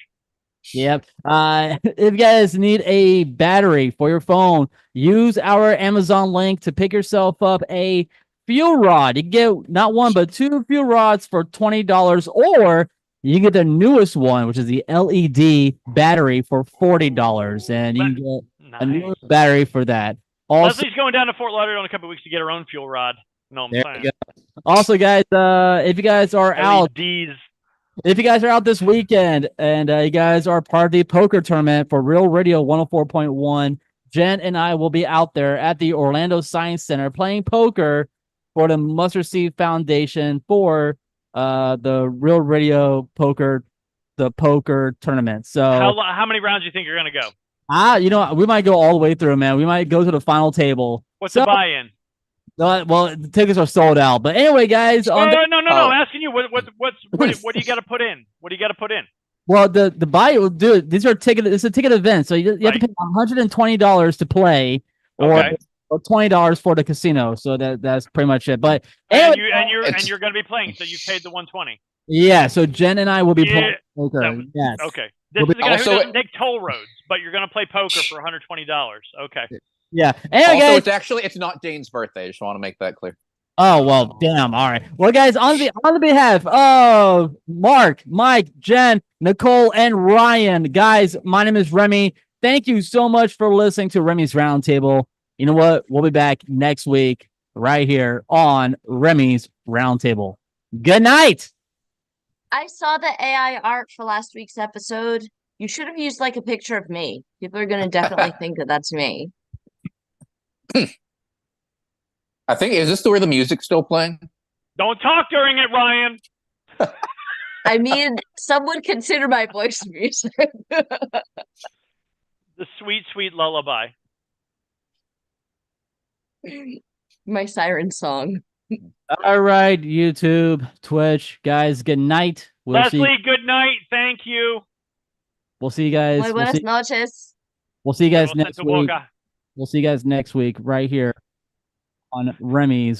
Yep. If you guys need a battery for your phone, use our Amazon link to pick yourself up a fuel rod. You can get not one, but 2 fuel rods for $20, or you can get the newest one, which is the LED battery for $40, and you can get a new battery for that. Also, Leslie's going down to Fort Lauderdale in a couple weeks to get her own fuel rod. No, I'm saying. Also, guys, if you guys are out. LEDs. If you guys are out this weekend and you guys are part of the poker tournament for Real Radio 104.1, Jen and I will be out there at the Orlando Science Center playing poker for the Mustard Seed Foundation for the Real Radio poker tournament. So how many rounds do you think you're going to go? We might go all the way through, man. We might go to the final table. What's the buy-in? Well, the tickets are sold out. But anyway, guys. No. I'm asking you, what do you got to put in? What do you got to put in? Well, the buy, dude, these are it's a ticket event, so you have to pay $120 to play, or $20 for the casino. So that's pretty much it. But anyway, you're going to be playing, so you paid the $120. Yeah. So Jen and I will be playing poker. Yes. Okay. This is the guy who doesn't take toll roads, but you're going to play poker for $120. Okay. Yeah. Anyway, guys, it's not Dane's birthday. I just want to make that clear. Oh, well, damn. All right. Well, guys, on the behalf of Mark, Mike, Jen, Nicole, and Ryan, guys, my name is Remy. Thank you so much for listening to Remy's Roundtable. You know what? We'll be back next week right here on Remy's Roundtable. Good night. I saw the AI art for last week's episode. You should have used like a picture of me. People are going to definitely think that that's me. I think, is this where the music's still playing? Don't talk during it, Ryan. I mean, some would consider my voice music. The sweet, sweet lullaby. My siren song. All right, YouTube, Twitch, guys, good night. Leslie, good night. Thank you. We'll see you guys. Muy buenas noches. We'll see you guys next week. We'll see you guys next week right here on Remy's